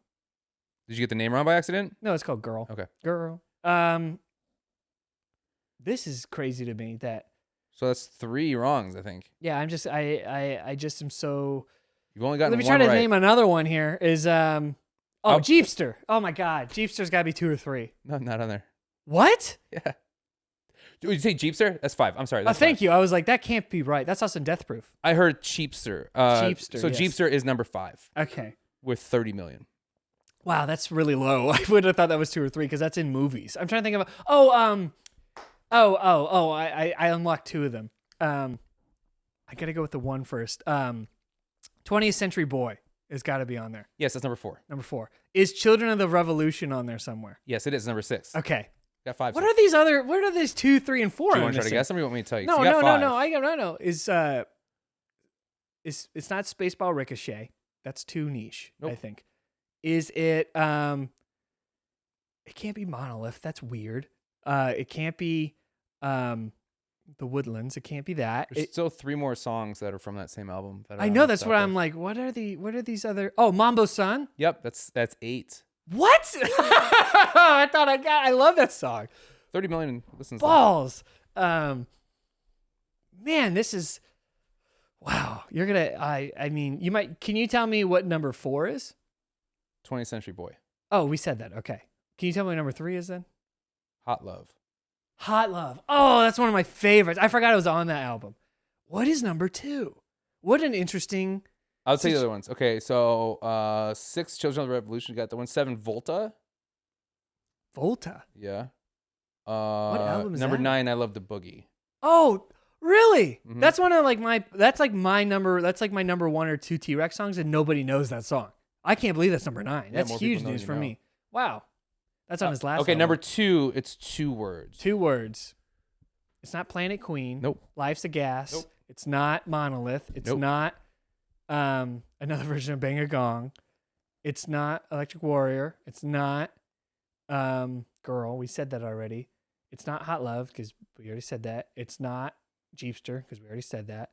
S2: Did you get the name wrong by accident?
S1: No, it's called Girl.
S2: Okay.
S1: Girl. This is crazy to me that.
S2: So that's 3 wrongs, I think.
S1: Yeah, I'm just I just am so.
S2: You've only gotten
S1: Let me
S2: one
S1: try to
S2: right.
S1: name another one here. Is Jeepster. Oh my God, Jeepster's got to be 2 or 3.
S2: No, not on there.
S1: What?
S2: Yeah. Did you say Jeepster? That's 5. I'm sorry. That's
S1: thank
S2: 5.
S1: you. I was like, that can't be right. That's also Death Proof.
S2: I heard Cheapster.
S1: Cheapster.
S2: So
S1: yes.
S2: Jeepster is number 5
S1: Okay.
S2: with 30 million.
S1: Wow, that's really low. I would have thought that was 2 or 3 because that's in movies. I'm trying to think of. I unlocked 2 of them. I gotta go with the one first. 20th Century Boy has got to be on there.
S2: Yes, that's number 4.
S1: Number 4 is Children of the Revolution on there somewhere.
S2: Yes, it is number 6.
S1: Okay.
S2: Got 5.
S1: What are these other? What are these 2, 3, and 4?
S2: Do you want to try to guess them, or you want me to tell you?
S1: No,
S2: You got 5.
S1: No. It's not Spaceball Ricochet. That's too niche.
S2: Nope.
S1: I think. Is it? It can't be Monolith. That's weird. It can't be the Woodlands. It can't be that.
S2: There's still 3 more songs that are from that same album. That
S1: I know. That's what I'm like. What are these other? Oh, Mambo Sun.
S2: Yep, that's 8.
S1: What? I love that song.
S2: 30 million listens.
S1: Balls. Man, this is wow. You're gonna. I mean, you might. Can you tell me what number 4 is?
S2: 20th Century Boy.
S1: Oh, we said that. Okay. Can you tell me what number 3 is then?
S2: Hot Love.
S1: Hot Love. Oh, that's one of my favorites. I forgot it was on that album. What is number 2? What an interesting.
S2: I'll tell you the other ones. Okay, so 6, Children of the Revolution. You got the one. 7, Volta.
S1: Volta.
S2: Yeah.
S1: What album is
S2: number
S1: that?
S2: 9, I Love the Boogie.
S1: Oh, really?
S2: Mhm.
S1: That's one of my number 1 or 2 T-Rex songs, and nobody knows that song. I can't believe that's number 9.
S2: Yeah,
S1: That's
S2: more
S1: huge
S2: people know
S1: news
S2: you
S1: for
S2: know.
S1: me. Wow. That's on his last
S2: Okay,
S1: album.
S2: number 2, it's 2 words.
S1: 2 words. It's not Planet Queen.
S2: Nope.
S1: Life's a Gas.
S2: Nope.
S1: It's not Monolith. It's
S2: Nope.
S1: not another version of Bang a Gong. It's not Electric Warrior. It's not Girl. We said that already. It's not Hot Love because we already said that. It's not Jeepster because we already said that.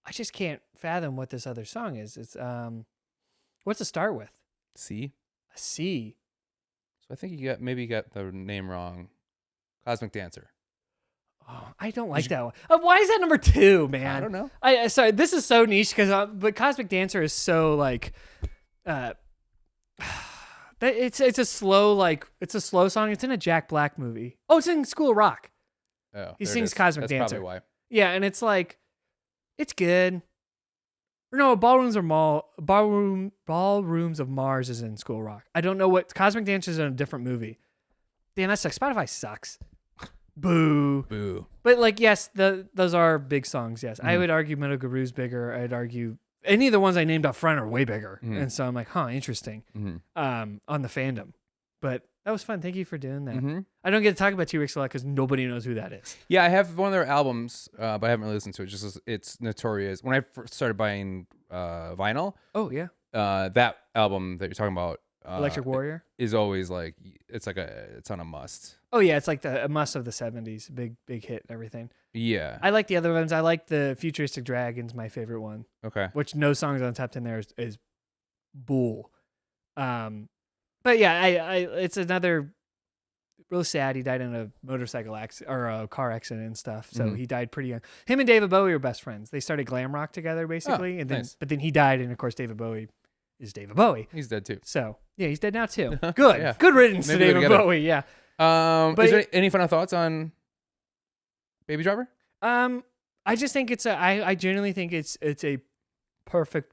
S1: I just can't fathom what this other song is. It's what's it start with?
S2: C.
S1: A C.
S2: So I think you got the name wrong. Cosmic Dancer.
S1: Oh, I don't like that one. Why is that number 2, man?
S2: I don't know.
S1: Sorry, this is so niche because but Cosmic Dancer is so like, it's a slow song. It's in a Jack Black movie. Oh, it's in School of Rock.
S2: Oh,
S1: He
S2: there it
S1: sings
S2: is.
S1: Cosmic
S2: That's
S1: Dancer.
S2: probably why.
S1: Yeah, and it's like, it's good. Or no, Ballrooms of Mars is in School of Rock. I don't know what Cosmic Dancer is in a different movie. Damn, that sucks. Spotify sucks. Boo.
S2: Boo.
S1: But like, yes, those are big songs. Yes, I would argue Metal Guru's bigger. I'd argue any of the ones I named up front are way bigger. And so I'm like, interesting. On the fandom, but that was fun. Thank you for doing that. I don't get to talk about T-Rex a lot because nobody knows who that is.
S2: Yeah, I have one of their albums, but I haven't really listened to it. Just it's notorious. When I first started buying vinyl,
S1: Oh yeah,
S2: that album that you're talking about,
S1: Electric Warrior
S2: is always like it's on a must.
S1: Oh yeah, it's like a must of the 70s, big hit and everything.
S2: Yeah.
S1: I like the other ones. I like the Futuristic Dragons, my favorite one.
S2: Okay.
S1: Which no songs on the top 10 there is bull. But yeah, I it's another real sad. He died in a motorcycle accident or a car accident and stuff. So he died pretty young. Him and David Bowie were best friends. They started glam rock together basically, and then
S2: nice.
S1: but then he died, and of course David Bowie is David Bowie.
S2: He's dead too.
S1: So yeah, he's dead now too. Good,
S2: Yeah.
S1: good riddance
S2: Maybe
S1: to
S2: they're
S1: David
S2: together.
S1: Bowie. Yeah.
S2: But is there any final thoughts on Baby Driver?
S1: I just think I genuinely think it's a perfect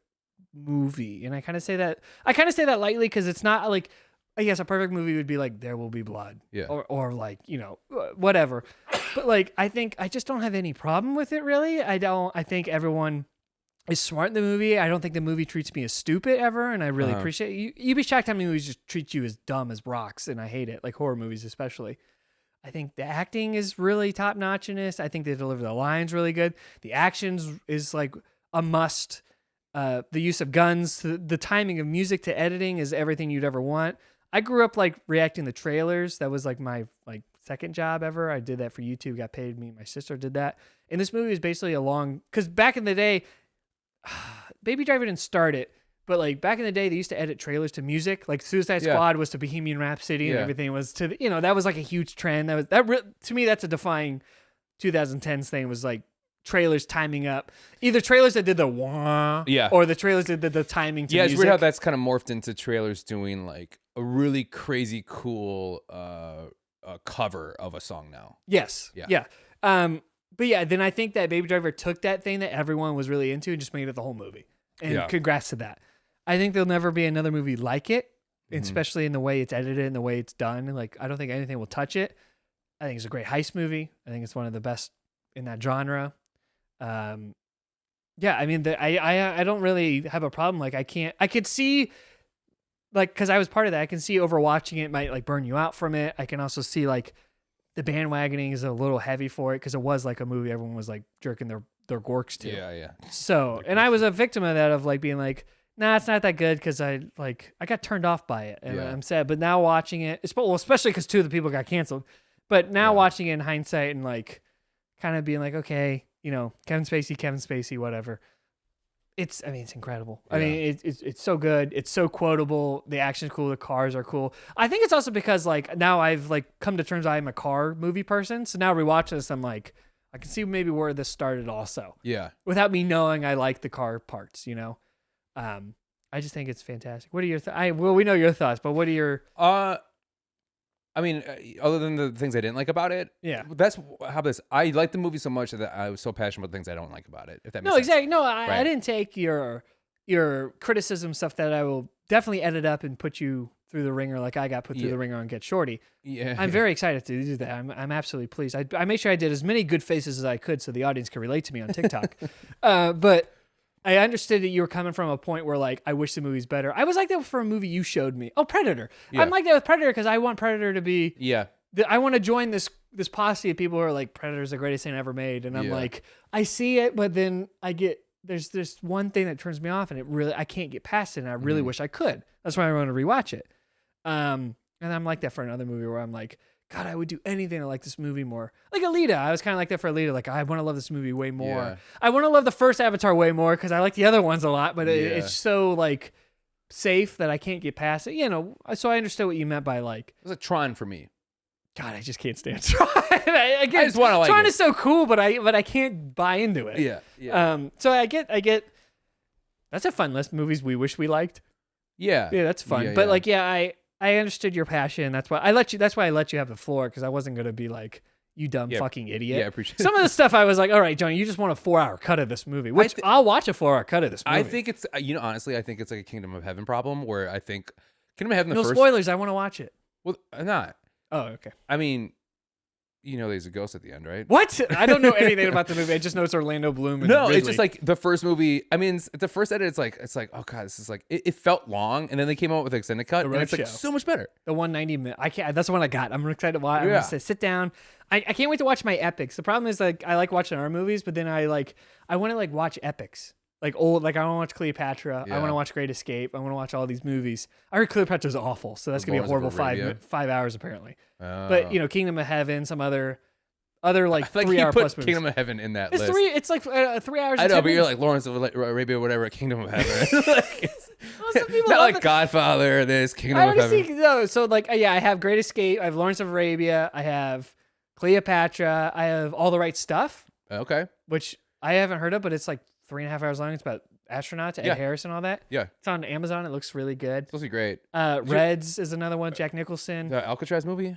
S1: movie, and I kind of say that lightly because it's not like, I guess a perfect movie would be like There Will Be Blood,
S2: Yeah,
S1: or like, whatever. But like I just don't have any problem with it really. I think everyone is smart in the movie. I don't think the movie treats me as stupid ever, and I really appreciate it. You'd be shocked how many movies just treat you as dumb as rocks, and I hate it, like horror movies especially. I think the acting is really top notch in this. I think they deliver the lines really good. The actions is like a must. The use of guns, the timing of music to editing is everything you'd ever want. I grew up like reacting to trailers. That was like my second job ever. I did that for YouTube. Got paid. Me and my sister did that. And this movie is basically because back in the day, Baby Driver didn't start it, but like back in the day, they used to edit trailers to music. Like Suicide Squad was to Bohemian Rhapsody, and everything was to that was like a huge trend. To me, that's a defying 2010s thing. Was like trailers timing up, either trailers that did the wah, or the trailers that did the timing to music.
S2: it's weird how that's kind of morphed into trailers doing like a really crazy cool cover of a song now.
S1: Yes. Yeah. But yeah, then I think that Baby Driver took that thing that everyone was really into and just made it the whole movie. And congrats to that. I think there'll never be another movie like it, especially in the way it's edited and the way it's done. Like, I don't think anything will touch it. I think it's a great heist movie. I think it's one of the best in that genre. I mean, I don't really have a problem. Like, I could see, like, because I was part of that, I can see overwatching it might like burn you out from it. I can also see like the bandwagoning is a little heavy for it because it was like a movie everyone was like jerking their gorks to.
S2: Yeah.
S1: So, and I was a victim of that, of like being like, nah, it's not that good because I got turned off by it, and I'm sad. But now watching it, especially because 2 of the people got canceled. But now watching it in hindsight and like kind of being like, okay, Kevin Spacey, whatever. It's incredible. I mean, it's so good. It's so quotable. The action's cool. The cars are cool. I think it's also because like now I've like come to terms I'm a car movie person. So now rewatching this, I'm like, I can see maybe where this started also. Yeah. Without me knowing I like the car parts, I just think it's fantastic. What are your we know your thoughts, but what are your
S2: I mean, other than the things I didn't like about it, that's how I like the movie so much that I was so passionate about the things I don't like about it. If that makes sense.
S1: Exactly. No, I didn't take your criticism stuff that I will definitely edit up and put you through the ringer like I got put through the ringer on Get Shorty. Yeah, I'm very excited to do that. I'm absolutely pleased. I made sure I did as many good faces as I could so the audience could relate to me on TikTok. But I understood that you were coming from a point where like I wish the movie's better. I was like that for a movie you showed me. Oh, Predator. Yeah. I'm like that with Predator because I want Predator to be. Yeah. I want to join this posse of people who are like Predator's the greatest thing ever made, and I'm like, I see it, but then I get there's this one thing that turns me off, and I can't get past it, and I really wish I could. That's why I want to rewatch it. And I'm like that for another movie where I'm like, God, I would do anything to like this movie more. Like Alita. I was kind of like that for Alita. Like, I want to love this movie way more. Yeah. I want to love the first Avatar way more because I like the other ones a lot, but it's so like safe that I can't get past it. So I understood what you meant by like.
S2: It was a Tron for me.
S1: God, I just can't stand Tron. I
S2: just want to like
S1: Tron
S2: it.
S1: is so cool, but I can't buy into it.
S2: Yeah.
S1: So I get. That's a fun list. Movies we wish we liked.
S2: Yeah.
S1: Yeah, that's fun. But like, I understood your passion. That's why I let you have the floor, because I wasn't gonna be like, you dumb fucking idiot.
S2: Yeah, I appreciate
S1: some of the stuff. I was like, all right, Jonah, you just want a 4-hour cut of this movie, which I'll watch a 4-hour cut of this movie.
S2: I think it's honestly, I think it's like a Kingdom of Heaven problem where I think Kingdom of Heaven
S1: no spoilers. I want to watch it.
S2: Well, not.
S1: Oh, okay.
S2: I mean, there's a ghost at the end, right?
S1: What? I don't know anything about the movie. I just know it's Orlando Bloom. And
S2: No,
S1: Ridley.
S2: it's just like the first movie. I mean, the first edit. It's like, oh god, this is like it felt long, and then they came out with an extended cut, and it's like so much better.
S1: The 190 minute. I can't. That's the one I got. I'm excited to watch. I'm gonna say, sit down. I can't wait to watch my epics. The problem is like I like watching our movies, but then I want to like watch epics. Like old, like I want to watch Cleopatra.
S2: Yeah.
S1: I want to watch Great Escape. I want to watch all these movies. I heard Cleopatra's awful, so that's gonna be a horrible 5 hours apparently. But Kingdom of Heaven, some other like 3-hour plus movies.
S2: Kingdom of Heaven in that list.
S1: It's like 3 hours.
S2: I know, but you're
S1: minutes.
S2: like Lawrence of Arabia, whatever. Kingdom of Heaven.
S1: Some people
S2: Not
S1: love
S2: like Godfather. This Kingdom
S1: I
S2: of
S1: want to
S2: Heaven.
S1: see so like I have Great Escape. I have Lawrence of Arabia. I have Cleopatra. I have All the Right Stuff.
S2: Okay.
S1: Which I haven't heard of, but it's like 3.5 hours long. It's about astronauts, Ed Harris and all that.
S2: Yeah.
S1: It's on Amazon. It looks really good.
S2: It's supposed to be great.
S1: Reds is another one. Jack Nicholson.
S2: The Alcatraz movie?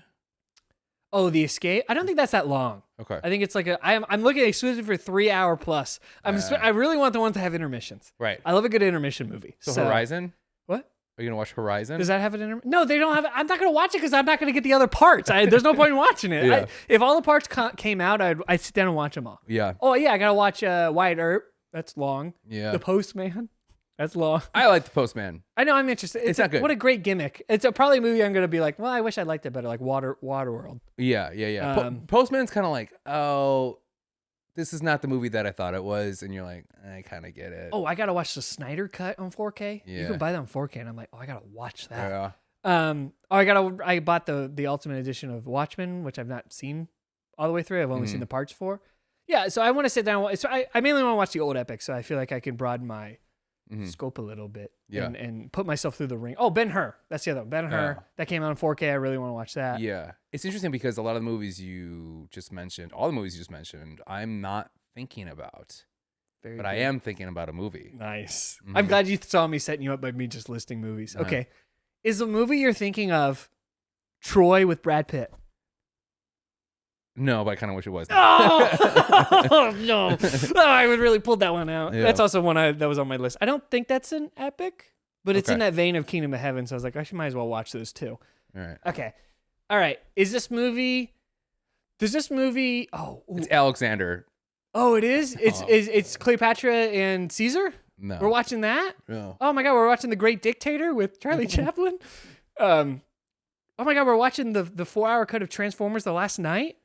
S1: Oh, The Escape. I don't think that's that long.
S2: Okay.
S1: I think it's like I'm looking exclusive for 3-hour plus. I really want the ones that have intermissions.
S2: Right.
S1: I love a good intermission movie.
S2: So Horizon?
S1: What?
S2: Are you gonna watch Horizon?
S1: Does that have an intermission? No, they don't have it. I'm not gonna watch it because I'm not gonna get the other parts. There's no point in watching it.
S2: Yeah.
S1: If all the parts came out, I'd sit down and watch them all.
S2: Yeah.
S1: Oh yeah, I gotta watch Wyatt Earp. That's long.
S2: Yeah.
S1: The Postman. That's long.
S2: I like The Postman.
S1: I know. I'm interested.
S2: It's not good.
S1: What a great gimmick. It's probably a movie I'm gonna be like, well, I wish I liked it better. Like Waterworld.
S2: Yeah. Postman's kind of like, oh, this is not the movie that I thought it was, and you're like, I kind of get it.
S1: Oh, I gotta watch the Snyder cut on 4K.
S2: Yeah.
S1: You can buy that on 4K, and I'm like, oh, I gotta watch that.
S2: Yeah.
S1: I bought the Ultimate Edition of Watchmen, which I've not seen all the way through. I've only seen the parts for. Yeah, so I want to sit down. So I mainly want to watch the old epics, so I feel like I can broaden my scope a little bit.
S2: Yeah.
S1: And put myself through the ring. Oh, Ben-Hur. That's the other one. Ben-Hur. That came out in 4K. I really want to watch that.
S2: Yeah. It's interesting because a lot of the movies you just mentioned, all the movies you just mentioned, I'm not thinking about.
S1: Very
S2: but
S1: good.
S2: I am thinking about a movie.
S1: Nice. I'm glad you saw me setting you up by me just listing movies. Okay. Is the movie you're thinking of Troy with Brad Pitt?
S2: No, but I kind of wish it was.
S1: Oh, no. Oh, I would really pulled that one out.
S2: Yeah.
S1: That's also one that was on my list. I don't think that's an epic, but it's in that vein of Kingdom of Heaven, so I was like, I might as well watch those too.
S2: All right.
S1: Okay. All right. Does this movie... Oh.
S2: It's Alexander.
S1: Oh, it is? It's Cleopatra and Caesar?
S2: No.
S1: We're watching that?
S2: No.
S1: Oh my God, we're watching The Great Dictator with Charlie Chaplin? Oh my God, we're watching the 4-hour cut of Transformers The Last Night?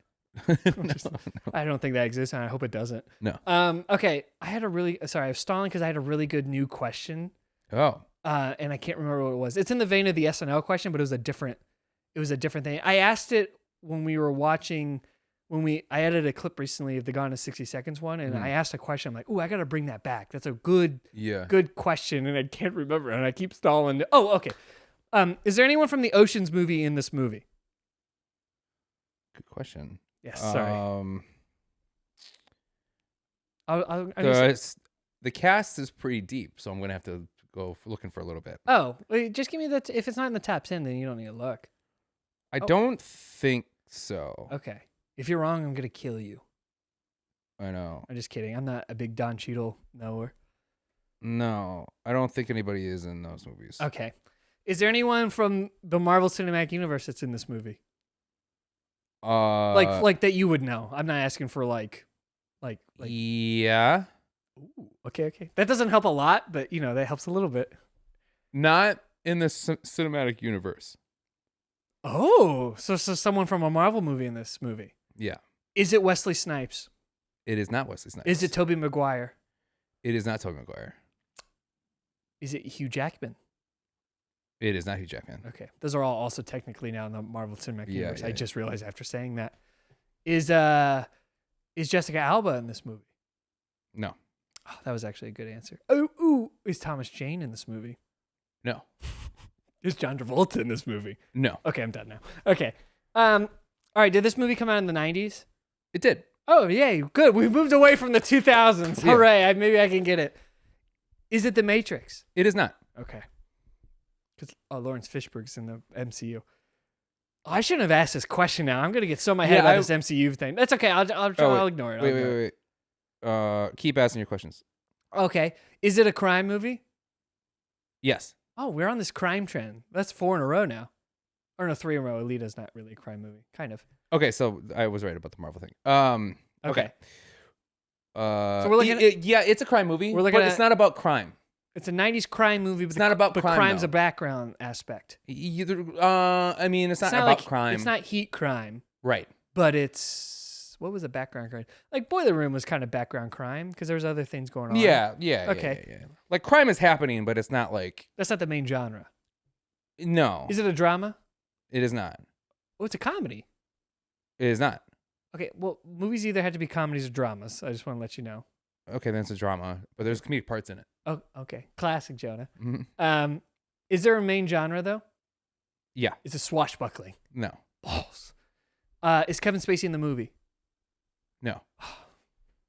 S1: I don't think that exists, and I hope it doesn't.
S2: No.
S1: Okay, I was stalling because I had a really good new question.
S2: Oh.
S1: And I can't remember what it was. It's in the vein of the SNL question, but it was a different thing. I asked it when we were watching, I edited a clip recently of the Gone in 60 Seconds one, and I asked a question. I'm like, ooh, I got to bring that back. That's a good question, and I can't remember, and I keep stalling. Oh, okay. Is there anyone from the Oceans movie in this movie?
S2: Good question.
S1: Yes, sorry.
S2: The cast is pretty deep, so I'm going to have to go looking for a little bit.
S1: Oh, wait, just give me if it's not in the top 10, then you don't need to look.
S2: I don't think so.
S1: Okay. If you're wrong, I'm going to kill you.
S2: I know.
S1: I'm just kidding. I'm not a big Don Cheadle knower.
S2: No, I don't think anybody is in those movies.
S1: Okay. Is there anyone from the Marvel Cinematic Universe that's in this movie? Like that you would know. I'm not asking for like.
S2: Yeah.
S1: Ooh, okay. That doesn't help a lot, but that helps a little bit.
S2: Not in the cinematic universe.
S1: Oh, so someone from a Marvel movie in this movie.
S2: Yeah.
S1: Is it Wesley Snipes?
S2: It is not Wesley Snipes.
S1: Is it Tobey Maguire?
S2: It is not Tobey Maguire.
S1: Is it Hugh Jackman?
S2: It is not Hugh Jackman.
S1: Okay. Those are all also technically now in the Marvel Cinematic Universe.
S2: Yeah.
S1: I just realized after saying that. Is Jessica Alba in this movie?
S2: No.
S1: Oh, that was actually a good answer. Oh, is Thomas Jane in this movie?
S2: No.
S1: Is John Travolta in this movie?
S2: No.
S1: Okay, I'm done now. Okay. All right, did this movie come out in the 90s?
S2: It did.
S1: Oh, yay. Good. We moved away from the 2000s.
S2: Yeah.
S1: Hooray. Maybe I can get it. Is it The Matrix?
S2: It is not.
S1: Okay. Because Lawrence Fishburne's in the MCU. Oh, I shouldn't have asked this question now. I'm going to get so in my head about this MCU thing. That's okay. I'll ignore it.
S2: Wait. Keep asking your questions.
S1: Okay. Is it a crime movie?
S2: Yes.
S1: Oh, we're on this crime trend. That's 4 in a row now. Or no, 3 in a row. Alita's not really a crime movie. Kind of.
S2: Okay, so I was right about the Marvel thing. Okay.
S1: So we're looking at,
S2: yeah, it's a crime movie,
S1: we're looking
S2: but
S1: at,
S2: it's not about crime.
S1: It's a 90s crime movie, but
S2: It's not about crime,
S1: crime's
S2: though.
S1: a background aspect.
S2: I mean, it's not about
S1: like,
S2: crime.
S1: It's not heat crime,
S2: Right.
S1: but it's, what was the background crime? Like Boiler Room was kind of background crime because there was other things going on.
S2: Yeah.
S1: Okay.
S2: Yeah. Like crime is happening, but it's not like,
S1: That's not the main genre.
S2: no.
S1: Is it a drama?
S2: It is not.
S1: Oh, it's a comedy.
S2: It is not.
S1: Okay, well, movies either have to be comedies or dramas. I just want to let you know.
S2: Okay, then it's a drama, but there's comedic parts in it.
S1: Oh, okay. Classic Jonah.
S2: Mhm.
S1: Is there a main genre, though?
S2: Yeah.
S1: Is it swashbuckling?
S2: No.
S1: Balls. Is Kevin Spacey in the movie?
S2: No.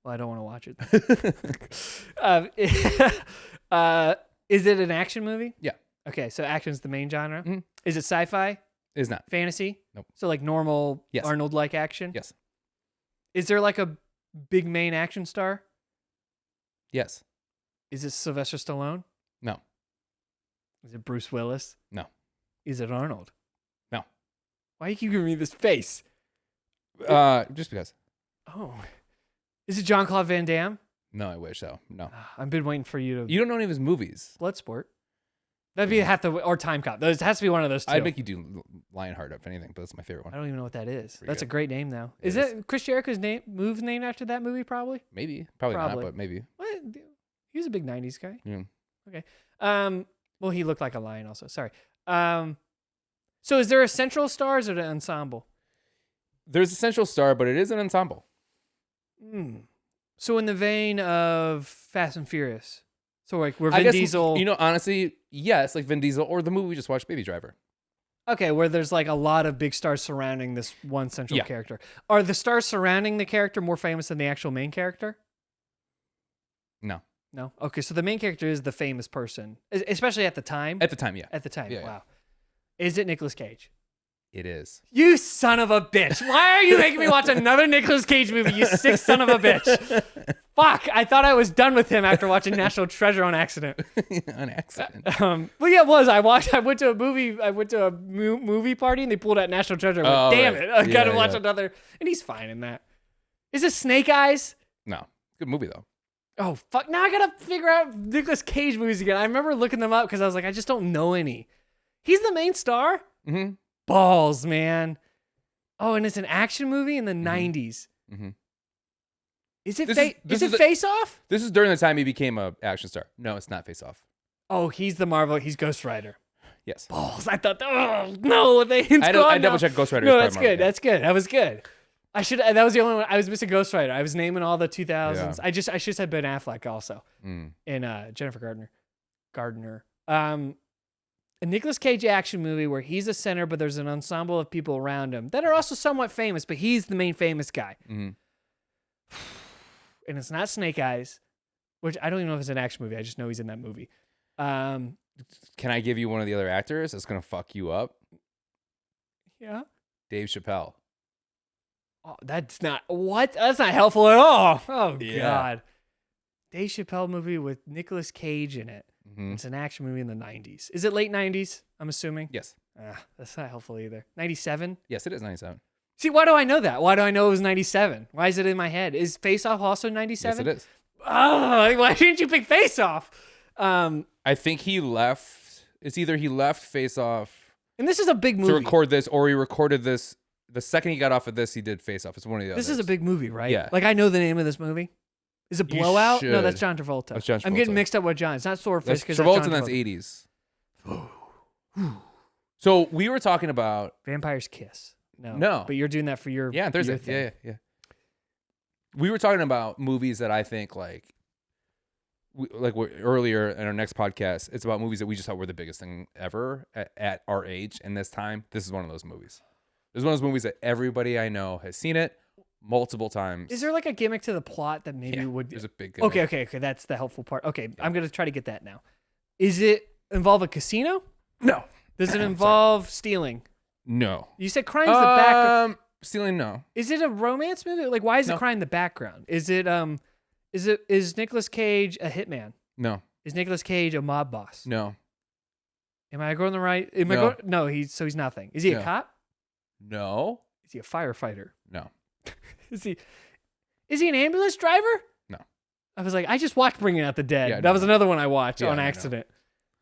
S1: Well, I don't want to watch it. Is it an action movie?
S2: Yeah.
S1: Okay, so action's the main genre.
S2: Mhm.
S1: Is it sci-fi?
S2: It is not.
S1: Fantasy?
S2: Nope.
S1: So like normal
S2: Yes.
S1: Arnold-like action?
S2: Yes.
S1: Is there like a big main action star?
S2: Yes.
S1: Is it Sylvester Stallone?
S2: No.
S1: Is it Bruce Willis?
S2: No.
S1: Is it Arnold?
S2: No.
S1: Why are you keep giving me this face?
S2: Just because.
S1: Oh. Is it Jean-Claude Van Damme?
S2: No, I wish so. No.
S1: I've been waiting for you to...
S2: You don't know any of his movies.
S1: Bloodsport. That'd be or Time Cop. Those has to be one of those two.
S2: I'd make you do Lionheart if anything, but that's my favorite
S1: I
S2: one.
S1: don't even know what that is.
S2: Pretty
S1: That's
S2: good.
S1: a great name, though.
S2: It
S1: Is
S2: is.
S1: it Chris Jericho's move named after that movie? Probably.
S2: Maybe. Probably
S1: Probably.
S2: not, but maybe.
S1: What? He was a big '90s guy.
S2: Yeah.
S1: Okay. Well, he looked like a lion, also. Sorry. So is there a central star or is it an ensemble?
S2: There's a central star, but it is an ensemble.
S1: So in the vein of Fast and Furious. So like where
S2: I
S1: Vin
S2: guess,
S1: Diesel.
S2: You know, honestly, yes, like Vin Diesel or the movie we just watched, Baby Driver.
S1: Okay, where there's like a lot of big stars surrounding this one central
S2: Yeah.
S1: character. Are the stars surrounding the character more famous than the actual main character?
S2: No.
S1: No? Okay, so the main character is the famous person, especially at the time.
S2: At the time, yeah.
S1: At the time,
S2: Yeah, yeah.
S1: wow. Is it Nicolas Cage?
S2: It is.
S1: You son of a bitch. Why are you making me watch another Nicolas Cage movie, you sick son of a bitch? Fuck, I thought I was done with him after watching National Treasure on accident.
S2: An accident.
S1: Well, yeah, it was. I went to a movie party and they pulled out National Treasure. I went,
S2: Oh,
S1: damn
S2: right.
S1: it. I gotta
S2: Yeah,
S1: watch
S2: yeah.
S1: another. And he's fine in that. Is it Snake Eyes?
S2: No. Good movie, though.
S1: Oh, fuck. Now I gotta figure out Nicolas Cage movies again. I remember looking them up because I was like, I just don't know any. He's the main star?
S2: Mm-hmm.
S1: Balls, man. Oh, and it's an action movie in the 90s.
S2: Mm-hmm.
S1: Is it
S2: This is
S1: Face Off?
S2: This is during the time he became a action star. No, it's not Face Off.
S1: Oh, he's the Marvel. He's Ghost Rider.
S2: Yes.
S1: Balls. I thought, oh, no.
S2: I double checked Ghost Rider.
S1: No,
S2: as part
S1: that's
S2: of
S1: good.
S2: Marvel,
S1: That's good. That was good. That was the only one. I was missing Ghost Rider. I was naming all the 2000s.
S2: Yeah.
S1: I should have said Ben Affleck also.
S2: Mm.
S1: And Jennifer Gardner. A Nicolas Cage action movie where he's a center, but there's an ensemble of people around him that are also somewhat famous, but he's the main famous guy.
S2: Mm-hmm.
S1: And it's not Snake Eyes, which I don't even know if it's an action movie. I just know he's in that movie.
S2: Can I give you one of the other actors that's going to fuck you up?
S1: Yeah.
S2: Dave Chappelle.
S1: Oh, that's not what? That's not helpful at all. Oh
S2: Yeah.
S1: God. Dave Chappelle movie with Nicolas Cage in it.
S2: Mm-hmm.
S1: It's an action movie in the 90s. Is it late 90s? I'm assuming.
S2: Yes.
S1: That's not helpful either. 97?
S2: Yes, it is 97.
S1: See, why do I know that? Why do I know it was 97? Why is it in my head? Is Face Off also 97?
S2: Yes, it is.
S1: Oh, why didn't you pick Face Off?
S2: I think he left. It's either he left Face Off
S1: And this is a big movie.
S2: to record this, or he recorded this. The second he got off of this, he did Face Off. It's one of the others.
S1: This is a big movie, right?
S2: Yeah.
S1: Like I know the name of this movie. Is it
S2: You
S1: Blowout? No,
S2: should.
S1: that's John Travolta.
S2: That's John
S1: I'm getting
S2: Travolta.
S1: mixed up with John. It's not Swordfish
S2: That's
S1: because
S2: Travolta,
S1: John
S2: and that's
S1: Travolta.
S2: 80s. So we were talking about
S1: Vampire's Kiss.
S2: No.
S1: But you're doing that for your
S2: yeah, Thursday.
S1: your thing.
S2: Yeah. We were talking about movies that I think earlier in our next podcast. It's about movies that we just thought were the biggest thing ever at our age and this time. This is one of those movies. It's one of those movies that everybody I know has seen it multiple times.
S1: Is there like a gimmick to the plot that maybe would?
S2: There's a big gimmick.
S1: Okay. That's the helpful part. Okay, I'm gonna try to get that now. Is it involve a casino?
S2: No.
S1: Does it involve stealing?
S2: No.
S1: You said crime's the background.
S2: Stealing, no.
S1: Is it a romance movie? Like, why is the crime the background? Is Nicolas Cage a hitman?
S2: No.
S1: Is Nicolas Cage a mob boss?
S2: No.
S1: Am I going the right? No, he's nothing. Is he a cop?
S2: No.
S1: Is he a firefighter?
S2: No.
S1: Is he an ambulance driver?
S2: No.
S1: I was like, I just watched Bringing Out the Dead.
S2: Yeah,
S1: that was another one I watched on
S2: no.
S1: accident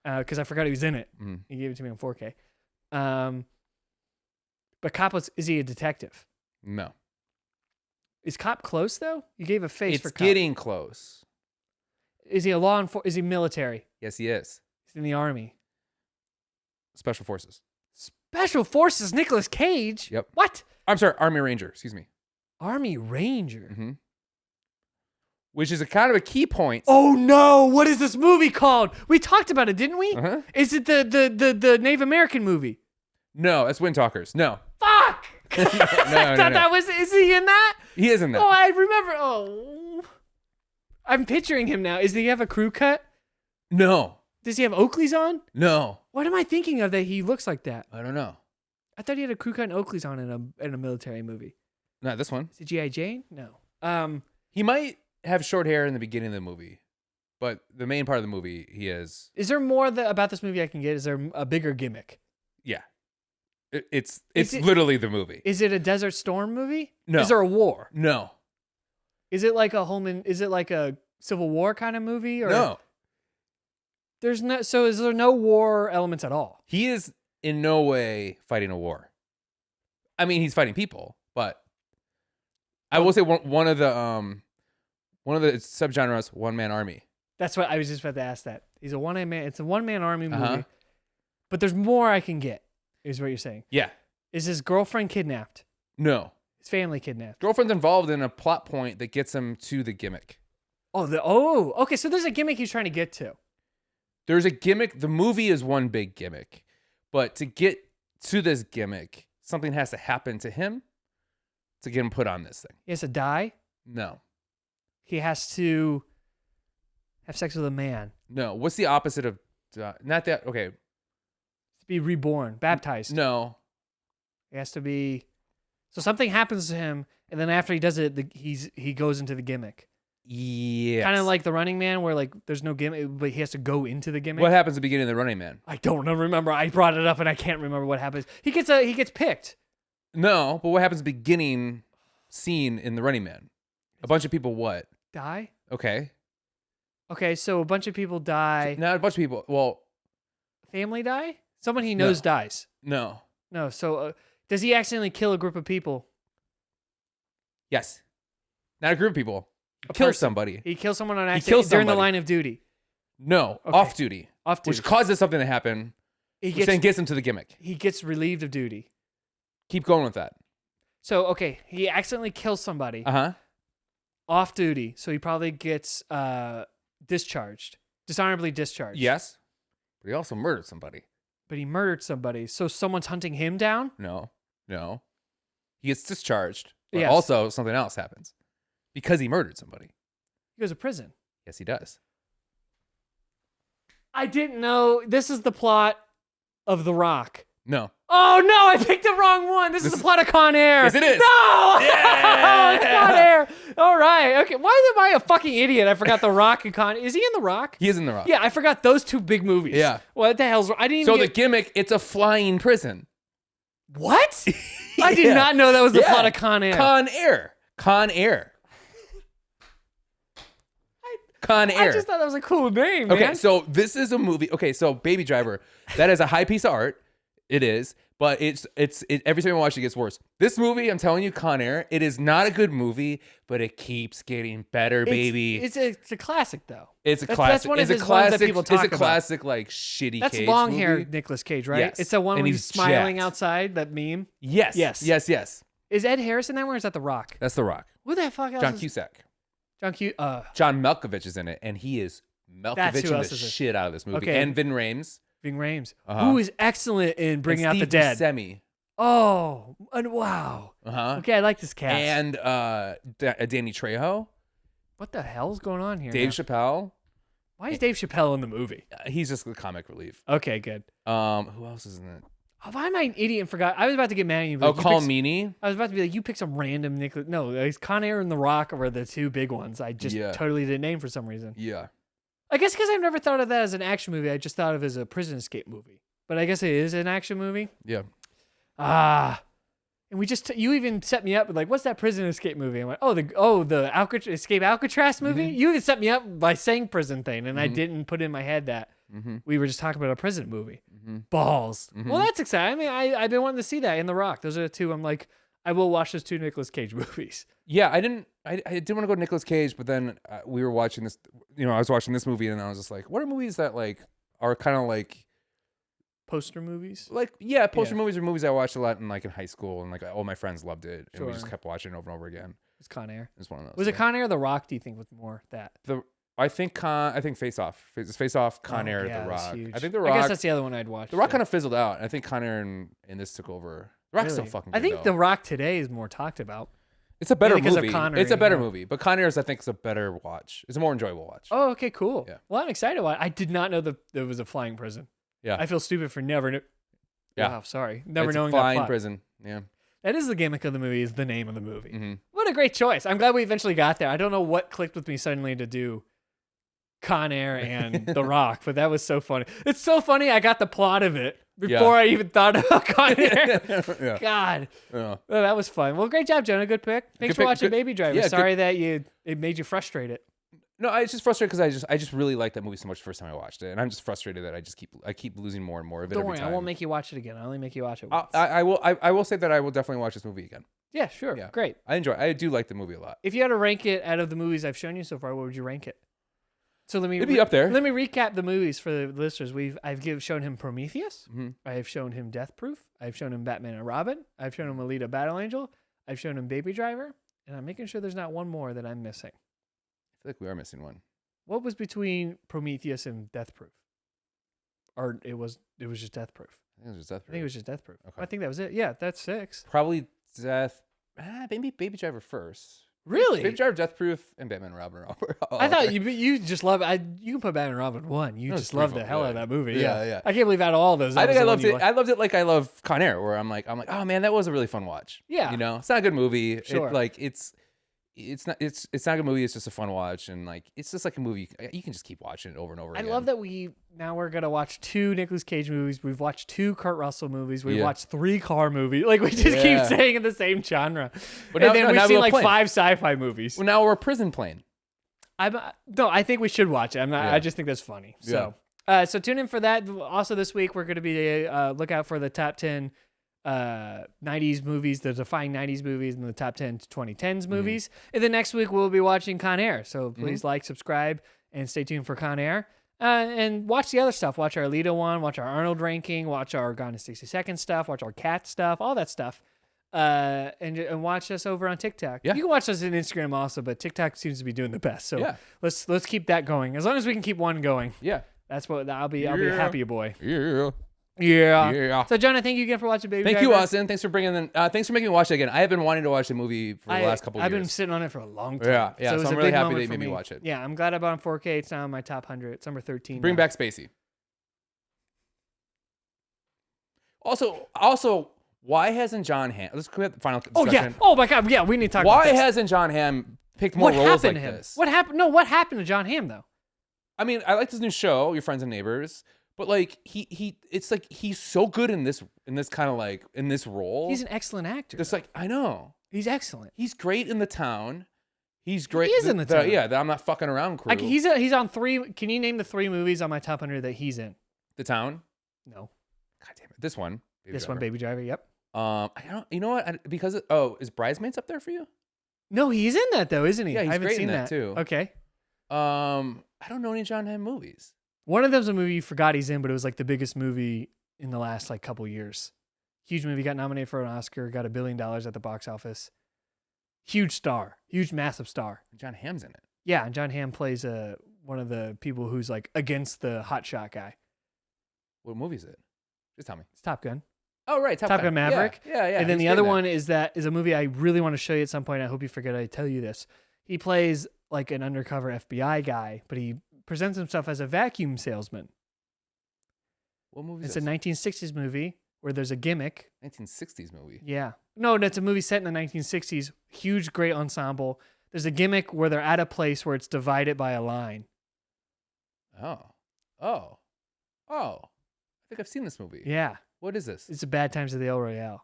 S1: because I forgot he was in it.
S2: Mm.
S1: He gave it to me on 4K. But cop is he a detective?
S2: No.
S1: Is cop close though? You gave a face for
S2: It's
S1: cop.
S2: getting close.
S1: Is he is he military?
S2: Yes, he is.
S1: He's in the army.
S2: Special Forces.
S1: Special Forces, Nicolas Cage?
S2: Yep.
S1: What?
S2: I'm sorry, Army Ranger. Excuse me.
S1: Army Ranger.
S2: Mm-hmm. Which is a kind of a key point.
S1: Oh no! What is this movie called? We talked about it, didn't we?
S2: Uh-huh.
S1: Is it the Native American movie?
S2: No, that's Wind Talkers. No.
S1: Fuck!
S2: No,
S1: I thought that was. Is he in that?
S2: He is in that.
S1: Oh, I remember. Oh, I'm picturing him now. Does he have a crew cut?
S2: No.
S1: Does he have Oakleys on?
S2: No.
S1: What am I thinking of that he looks like that?
S2: I don't know.
S1: I thought he had a crew cut and Oakleys on in a military movie.
S2: Not this one.
S1: Is it G.I. Jane? No.
S2: He might have short hair in the beginning of the movie, but the main part of the movie, he is.
S1: Is there more about this movie I can get? Is there a bigger gimmick?
S2: Yeah. It's literally the movie.
S1: Is it a Desert Storm movie?
S2: No.
S1: Is there a war?
S2: No.
S1: Is it like a Civil War kind of movie? Or
S2: No.
S1: There's no. So is there no war elements at all?
S2: He is in no way fighting a war. I mean, he's fighting people, but I will say one of the subgenres, one man army.
S1: That's what I was just about to ask. That he's a one man. It's a one man army movie,
S2: Uh-huh.
S1: but there's more I can get. Is what you're saying?
S2: Yeah.
S1: Is his girlfriend kidnapped?
S2: No.
S1: His family kidnapped?
S2: Girlfriend's involved in a plot point that gets him to the gimmick.
S1: Okay. So there's a gimmick he's trying to get to.
S2: There's a gimmick. The movie is one big gimmick, but to get to this gimmick, something has to happen to him to get him put on this thing.
S1: He has to die.
S2: No.
S1: He has to have sex with a man.
S2: No. What's the opposite of not that? Okay.
S1: To be reborn, baptized.
S2: No.
S1: It has to be. So something happens to him, and then after he does it, he goes into the gimmick.
S2: Yeah.
S1: Kind of like the Running Man, where like there's no gimmick, but he has to go into the gimmick.
S2: What happens at the beginning of the Running Man?
S1: I don't know. Remember, I brought it up, and I can't remember what happens. He gets picked.
S2: No, but what happens at the beginning scene in the Running Man? A bunch of people what?
S1: Die.
S2: Okay.
S1: Okay, so a bunch of people die.
S2: Not a bunch of people. Well,
S1: Family die. Someone he knows dies.
S2: no.
S1: No. So does he accidentally kill a group of people?
S2: Yes. Not a group of people.
S1: A
S2: Kill
S1: person.
S2: somebody.
S1: He kills someone on accident
S2: kills
S1: during the
S2: somebody.
S1: line of duty.
S2: No.
S1: Okay.
S2: Off duty.
S1: Off duty.
S2: Which causes something to happen. Which then gets him to the gimmick.
S1: He gets relieved of duty.
S2: Keep going with that.
S1: So okay, he accidentally kills somebody off duty. So he probably gets discharged, dishonorably discharged.
S2: Yes. But he also murdered somebody.
S1: But he murdered somebody. So someone's hunting him down?
S2: No. He gets discharged. But
S1: Yes.
S2: also something else happens. Because he murdered somebody.
S1: He goes to prison.
S2: Yes, he does.
S1: I didn't know. This is the plot of The Rock.
S2: No.
S1: Oh no, I picked the wrong one. This is the plot of Con Air.
S2: Yes, it is.
S1: No!
S2: Yeah!
S1: It's Con Air. All right. Okay. Why am I a fucking idiot? I forgot The Rock and Con. Is he in The Rock?
S2: He is in The Rock.
S1: Yeah, I forgot those two big movies.
S2: Yeah.
S1: What the hell's wrong? I didn't
S2: So
S1: even
S2: the gimmick, it's a flying prison.
S1: What? I did not know that was the plot of Con Air.
S2: Con Air. Con Air. Con Air.
S1: I just thought that was a cool name, man.
S2: Okay, so this is a movie. Okay, so Baby Driver, that is a high piece of art. It is, but it's every time you watch it, it gets worse. This movie, I'm telling you, Con Air, it is not a good movie, but it keeps getting better, baby.
S1: It's a classic, though.
S2: It's a
S1: That's
S2: classic.
S1: one of
S2: It's a
S1: his ones that
S2: classic.
S1: people
S2: It's
S1: talk
S2: a
S1: about.
S2: classic, like shitty.
S1: That's
S2: Cage
S1: long
S2: movie.
S1: hair Nicolas Cage, right?
S2: Yes.
S1: It's the one
S2: And
S1: when
S2: he's
S1: he's smiling
S2: jacked.
S1: outside, that meme.
S2: Yes.
S1: Yes.
S2: Yes. Yes.
S1: Is Ed Harris in that one, or is that The Rock?
S2: That's The Rock.
S1: Who the fuck else
S2: John
S1: is
S2: Cusack.
S1: John
S2: John Malkovich is in it, and he is Malkovich
S1: who else
S2: the
S1: is it?
S2: shit out of this movie.
S1: Okay.
S2: And Vin Rames.
S1: Ving Rhames,
S2: Uh-huh.
S1: who is excellent in Bringing Out the
S2: Steve
S1: Dead.
S2: Buscemi.
S1: Oh, and wow.
S2: Uh-huh.
S1: Okay, I like this cast.
S2: And Danny Trejo,
S1: What the hell's going on here?
S2: Dave
S1: now?
S2: Chappelle.
S1: Why is Dave Chappelle in the movie?
S2: He's just the comic relief.
S1: Okay, good.
S2: Who else is in it?
S1: Oh, why am I an idiot and forgot? I was about to get mad at you.
S2: Oh, Colm Meaney.
S1: I was about to be like, you pick some random Nicholas. No, it's Con Air and The Rock were the two big ones. I just totally didn't name for some reason.
S2: Yeah.
S1: I guess because I've never thought of that as an action movie. I just thought of it as a prison escape movie. But I guess it is an action movie.
S2: Yeah.
S1: And we just you even set me up with like, what's that prison escape movie? I went, the Escape Alcatraz movie.
S2: Mm-hmm.
S1: You even set me up by saying prison thing, and I didn't put in my head that we were just talking about a prison movie. Balls. Well, that's exciting. I mean, I've been wanting to see that in The Rock. Those are the two. I'm like, I will watch those two Nicolas Cage movies.
S2: Yeah, I didn't want to go to Nicolas Cage, but then we were watching this. I was watching this movie, and I was just like, what are movies that like are kind of like
S1: poster movies?
S2: Poster movies are movies I watched a lot in high school, and like all my friends loved it, and we just kept watching it over and over again.
S1: It's Con Air.
S2: It's one of those.
S1: Was it Con Air or The Rock? Do you think was more that?
S2: I think Face Off. Face Off, Con Air, The Rock.
S1: Huge.
S2: I think The Rock.
S1: I guess that's the other one I'd watch.
S2: The Rock kind of fizzled out. I think Con Air and this took over. The Rock's still fucking good,
S1: I think
S2: though.
S1: The Rock today is more talked about.
S2: It's a better
S1: because
S2: movie.
S1: of Connery,
S2: It's a better movie, but Con Air's I think is a better watch. It's a more enjoyable watch.
S1: Oh, okay, cool.
S2: Yeah.
S1: Well, I'm excited. I did not know that there was a flying prison.
S2: Yeah.
S1: I feel stupid for never.
S2: Yeah.
S1: Wow, sorry. Never
S2: it's
S1: knowing
S2: a flying
S1: that plot.
S2: prison. Yeah.
S1: That is the gimmick of the movie. Is the name of the movie.
S2: Mm-hmm.
S1: What a great choice. I'm glad we eventually got there. I don't know what clicked with me suddenly to do Con Air and The Rock, but that was so funny. It's so funny. I got the plot of it before I even thought about Con Air.
S2: Yeah.
S1: God.
S2: Yeah.
S1: Well, that was fun. Well, great job, Jonah. Good pick. Thanks for watching Baby Driver.
S2: Yeah,
S1: Sorry that it made you frustrated.
S2: No, I was just frustrated because I just really liked that movie so much the first time I watched it, and I'm just frustrated that I keep losing more and more of it.
S1: Don't
S2: every
S1: worry,
S2: time.
S1: I won't make you watch it again. I only make you watch it once.
S2: I will say that I will definitely watch this movie again.
S1: Yeah, sure.
S2: Yeah.
S1: Great.
S2: I do like the movie a lot.
S1: If you had to rank it out of the movies I've shown you so far, what would you rank it? So
S2: It'd be up there.
S1: Let me recap the movies for the listeners. I've shown him Prometheus.
S2: Mm-hmm.
S1: I've shown him Death Proof. I've shown him Batman and Robin. I've shown him Alita Battle Angel. I've shown him Baby Driver. And I'm making sure there's not one more that I'm missing.
S2: I feel like we are missing one.
S1: What was between Prometheus and Death Proof? Or it was just Death Proof.
S2: I think it was Death Proof.
S1: I think it was just Death Proof.
S2: Okay.
S1: I think that was it. Yeah, that's 6.
S2: Probably Death. Maybe Baby Driver first.
S1: Really?
S2: Baby Driver, Death Proof, and Batman and Robin are all
S1: I thought
S2: there.
S1: you just love it. You can put Batman and Robin 1. You
S2: That was
S1: just love the
S2: pretty
S1: hell
S2: fun,
S1: out of
S2: yeah.
S1: that movie.
S2: Yeah.
S1: I can't believe out of all those.
S2: I think I
S1: that was
S2: loved
S1: the one
S2: it.
S1: you
S2: I loved it like I love Con Air, where I'm like, oh man, that was a really fun watch.
S1: Yeah.
S2: It's not a good movie.
S1: Sure.
S2: It's not a good movie. It's just a fun watch, and it's just like a movie. You can just keep watching it over and over
S1: I
S2: again.
S1: love that we're gonna watch 2 Nicolas Cage movies. We've watched 2 Kurt Russell movies. We've watched 3 car movies. Like we just keep saying in the same genre.
S2: But
S1: And then we've seen like
S2: plane.
S1: 5 sci-fi movies.
S2: Well, now we're a prison plane.
S1: I think we should watch it. I'm not. I just think that's funny. So, so tune in for that. Also, this week we're going to be look out for the top 10 90s movies, the defying 90s movies, and the top 10 2010s movies. And then next week we'll be watching Con Air. So please like, subscribe, and stay tuned for Con Air. And watch the other stuff. Watch our Alita one. Watch our Arnold ranking. Watch our Gone in 60 Seconds stuff. Watch our Cat stuff. All that stuff. And watch us over on TikTok.
S2: Yeah.
S1: You can watch us on Instagram also, but TikTok seems to be doing the best. So let's keep that going. As long as we can keep one going.
S2: Yeah.
S1: That's what I'll be a happy boy.
S2: Yeah.
S1: Yeah. So Jonah, thank you again for watching Baby
S2: Thank
S1: Driver.
S2: you, Austin. Thanks for thanks for making me watch it again. I have been wanting to watch the movie for the last couple of years.
S1: I've been sitting on it for a long time.
S2: Yeah.
S1: it was
S2: So I'm
S1: a
S2: really
S1: big
S2: happy
S1: moment
S2: they
S1: for
S2: made me watch it.
S1: Yeah, I'm glad I bought it on 4K. It's now in my top 100. It's number 13.
S2: Bring
S1: now.
S2: back Spacey. Also, why hasn't Jon Hamm? Let's quit the final discussion.
S1: Oh yeah. Oh my God. Yeah, we need to talk.
S2: Why
S1: about this.
S2: hasn't Jon Hamm picked more
S1: What
S2: roles
S1: happened
S2: like
S1: to him?
S2: this?
S1: What happened? No, what happened to Jon Hamm though?
S2: I mean, I liked his new show, Your Friends and Neighbors, but it's like he's so good in this kind of in this role.
S1: He's an excellent actor.
S2: Just I know.
S1: He's excellent.
S2: He's great in The Town. He's great.
S1: He is in The Town.
S2: Yeah, the I'm Not Fucking Around crew.
S1: He's on 3. Can you name the 3 movies on my top 100 that he's in?
S2: The Town.
S1: No.
S2: God damn it. This one.
S1: Baby Driver. Yep.
S2: I don't. You know what? Is Bridesmaids up there for you?
S1: No, he's in that though, isn't he?
S2: Yeah, he's
S1: I haven't
S2: great
S1: seen
S2: in that too.
S1: Okay.
S2: I don't know any Jon Hamm movies.
S1: One of them's a movie you forgot he's in, but it was like the biggest movie in the last couple years. Huge movie, got nominated for an Oscar, got $1 billion at the box office. Huge star, huge massive star.
S2: Jon Hamm's in it.
S1: Yeah, and Jon Hamm plays one of the people who's against the hotshot guy.
S2: What movie is it? Just tell me.
S1: It's Top Gun.
S2: Oh, right.
S1: Top Gun Maverick.
S2: Yeah.
S1: And then
S2: He's
S1: the other
S2: great in
S1: one is a movie I really want to show you at some point. I hope you forget I tell you this. He plays like an undercover FBI guy, but he presents himself as a vacuum salesman.
S2: What movie
S1: It's
S2: is
S1: a
S2: this?
S1: 1960s movie where there's a gimmick.
S2: 1960s movie.
S1: Yeah. No, it's a movie set in the 1960s. Huge, great ensemble. There's a gimmick where they're at a place where it's divided by a line.
S2: Oh. I think I've seen this movie.
S1: Yeah.
S2: What is this?
S1: It's a Bad Times at the El Royale.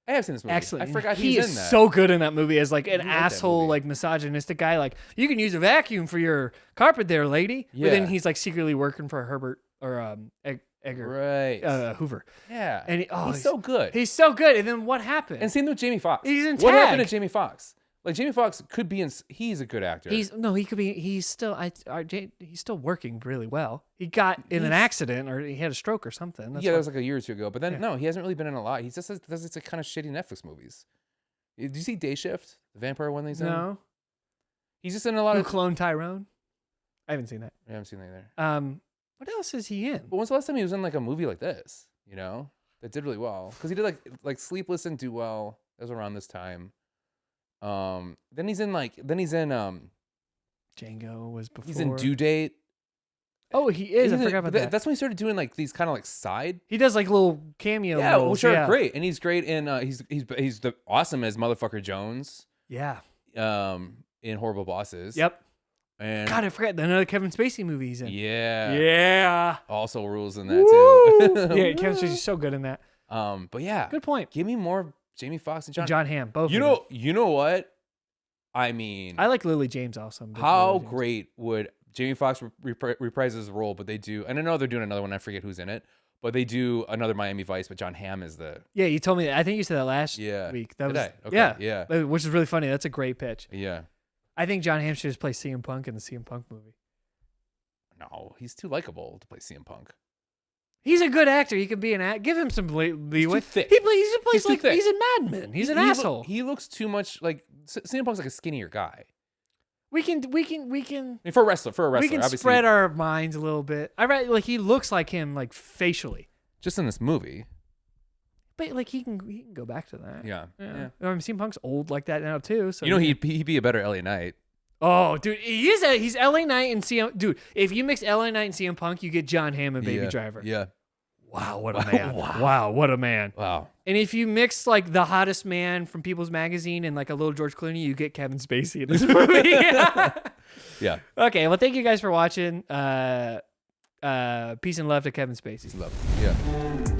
S2: I have seen this movie.
S1: Excellent.
S2: I forgot
S1: he
S2: he's
S1: is
S2: in that.
S1: so good in that movie as like an
S2: I like that
S1: asshole,
S2: movie.
S1: like misogynistic guy. Like, you can use a vacuum for your carpet there, lady.
S2: Yeah.
S1: But then he's like secretly working for Herbert or Edgar
S2: Right.
S1: Hoover.
S2: Yeah.
S1: And
S2: he's so good.
S1: He's so good. And then what happened?
S2: And same with Jamie Foxx.
S1: He's in
S2: What happened
S1: Tag.
S2: to Jamie Foxx? Like Jamie Foxx could be in. He's a good actor.
S1: He's still working really well. He got in an accident or he had a stroke or something. That's
S2: that
S1: why-
S2: was like a year or two ago. But then no, he hasn't really been in a lot. He just does it's kind of shitty Netflix movies. Did you see Day Shift, the vampire one that he's in?
S1: No.
S2: He's just in a lot
S1: Who
S2: of.
S1: cloned Tyrone? I haven't seen that.
S2: I haven't seen that either.
S1: What else is he in?
S2: But when's the last time he was in like a movie like this? You know, that did really well because he did like Sleepless and Do Well. That was around this time. Then he's in
S1: Django was before.
S2: he's in Due Date.
S1: Oh, he is. I
S2: He's in-
S1: forgot about that.
S2: That's when he started doing like these kind of like side.
S1: He does like little cameo roles.
S2: which are great, and he's great in. He's the awesome as Motherfucker Jones.
S1: Yeah.
S2: In Horrible Bosses.
S1: Yep.
S2: And
S1: God, I forgot another Kevin Spacey movie he's in.
S2: yeah,
S1: Yeah.
S2: also rules in that
S1: Woo!
S2: too.
S1: Yeah, Kevin Spacey's so good in that.
S2: But yeah,
S1: Good point.
S2: give me more Jamie Foxx and John.
S1: John Hamm, both.
S2: You
S1: of them.
S2: know what? I mean,
S1: I like Lily James also. I'm a big
S2: how
S1: Lily James.
S2: great would Jamie Foxx reprise his role? But they do, and I know they're doing another one. I forget who's in it, but they do another Miami Vice. But John Hamm is the
S1: Yeah, you told me that. I think you said that last
S2: Yeah.
S1: week. That
S2: Did
S1: was
S2: I? Okay, yeah.
S1: Which is really funny. That's a great pitch.
S2: yeah.
S1: I think John Hamm should just play CM Punk in the CM Punk movie.
S2: No, he's too likable to play CM Punk.
S1: He's a good actor. He could be an actor. Give him some leeway.
S2: thick.
S1: He plays
S2: He's too
S1: like
S2: thick.
S1: he's in Mad Men. He's an
S2: He
S1: asshole.
S2: He looks too much like CM Punk's like a skinnier guy.
S1: we can
S2: I mean, for a wrestler,
S1: we can
S2: obviously,
S1: spread our minds a little bit. Like he looks like him like facially.
S2: just in this movie.
S1: But like he can go back to that.
S2: Yeah.
S1: CM Punk's old like that now too. So
S2: You know, he'd be a better LA Knight.
S1: Oh, dude, he's LA Knight and CM. Dude, if you mix LA Knight and CM Punk, you get Jon Hamm and Baby Driver.
S2: Yeah.
S1: Wow, what a man! Wow, what a man!
S2: Wow.
S1: And if you mix like the hottest man from People's Magazine and like a little George Clooney, you get Kevin Spacey in this movie.
S2: Yeah.
S1: Okay, well, thank you guys for watching. Peace and love to Kevin Spacey.
S2: Love. Yeah.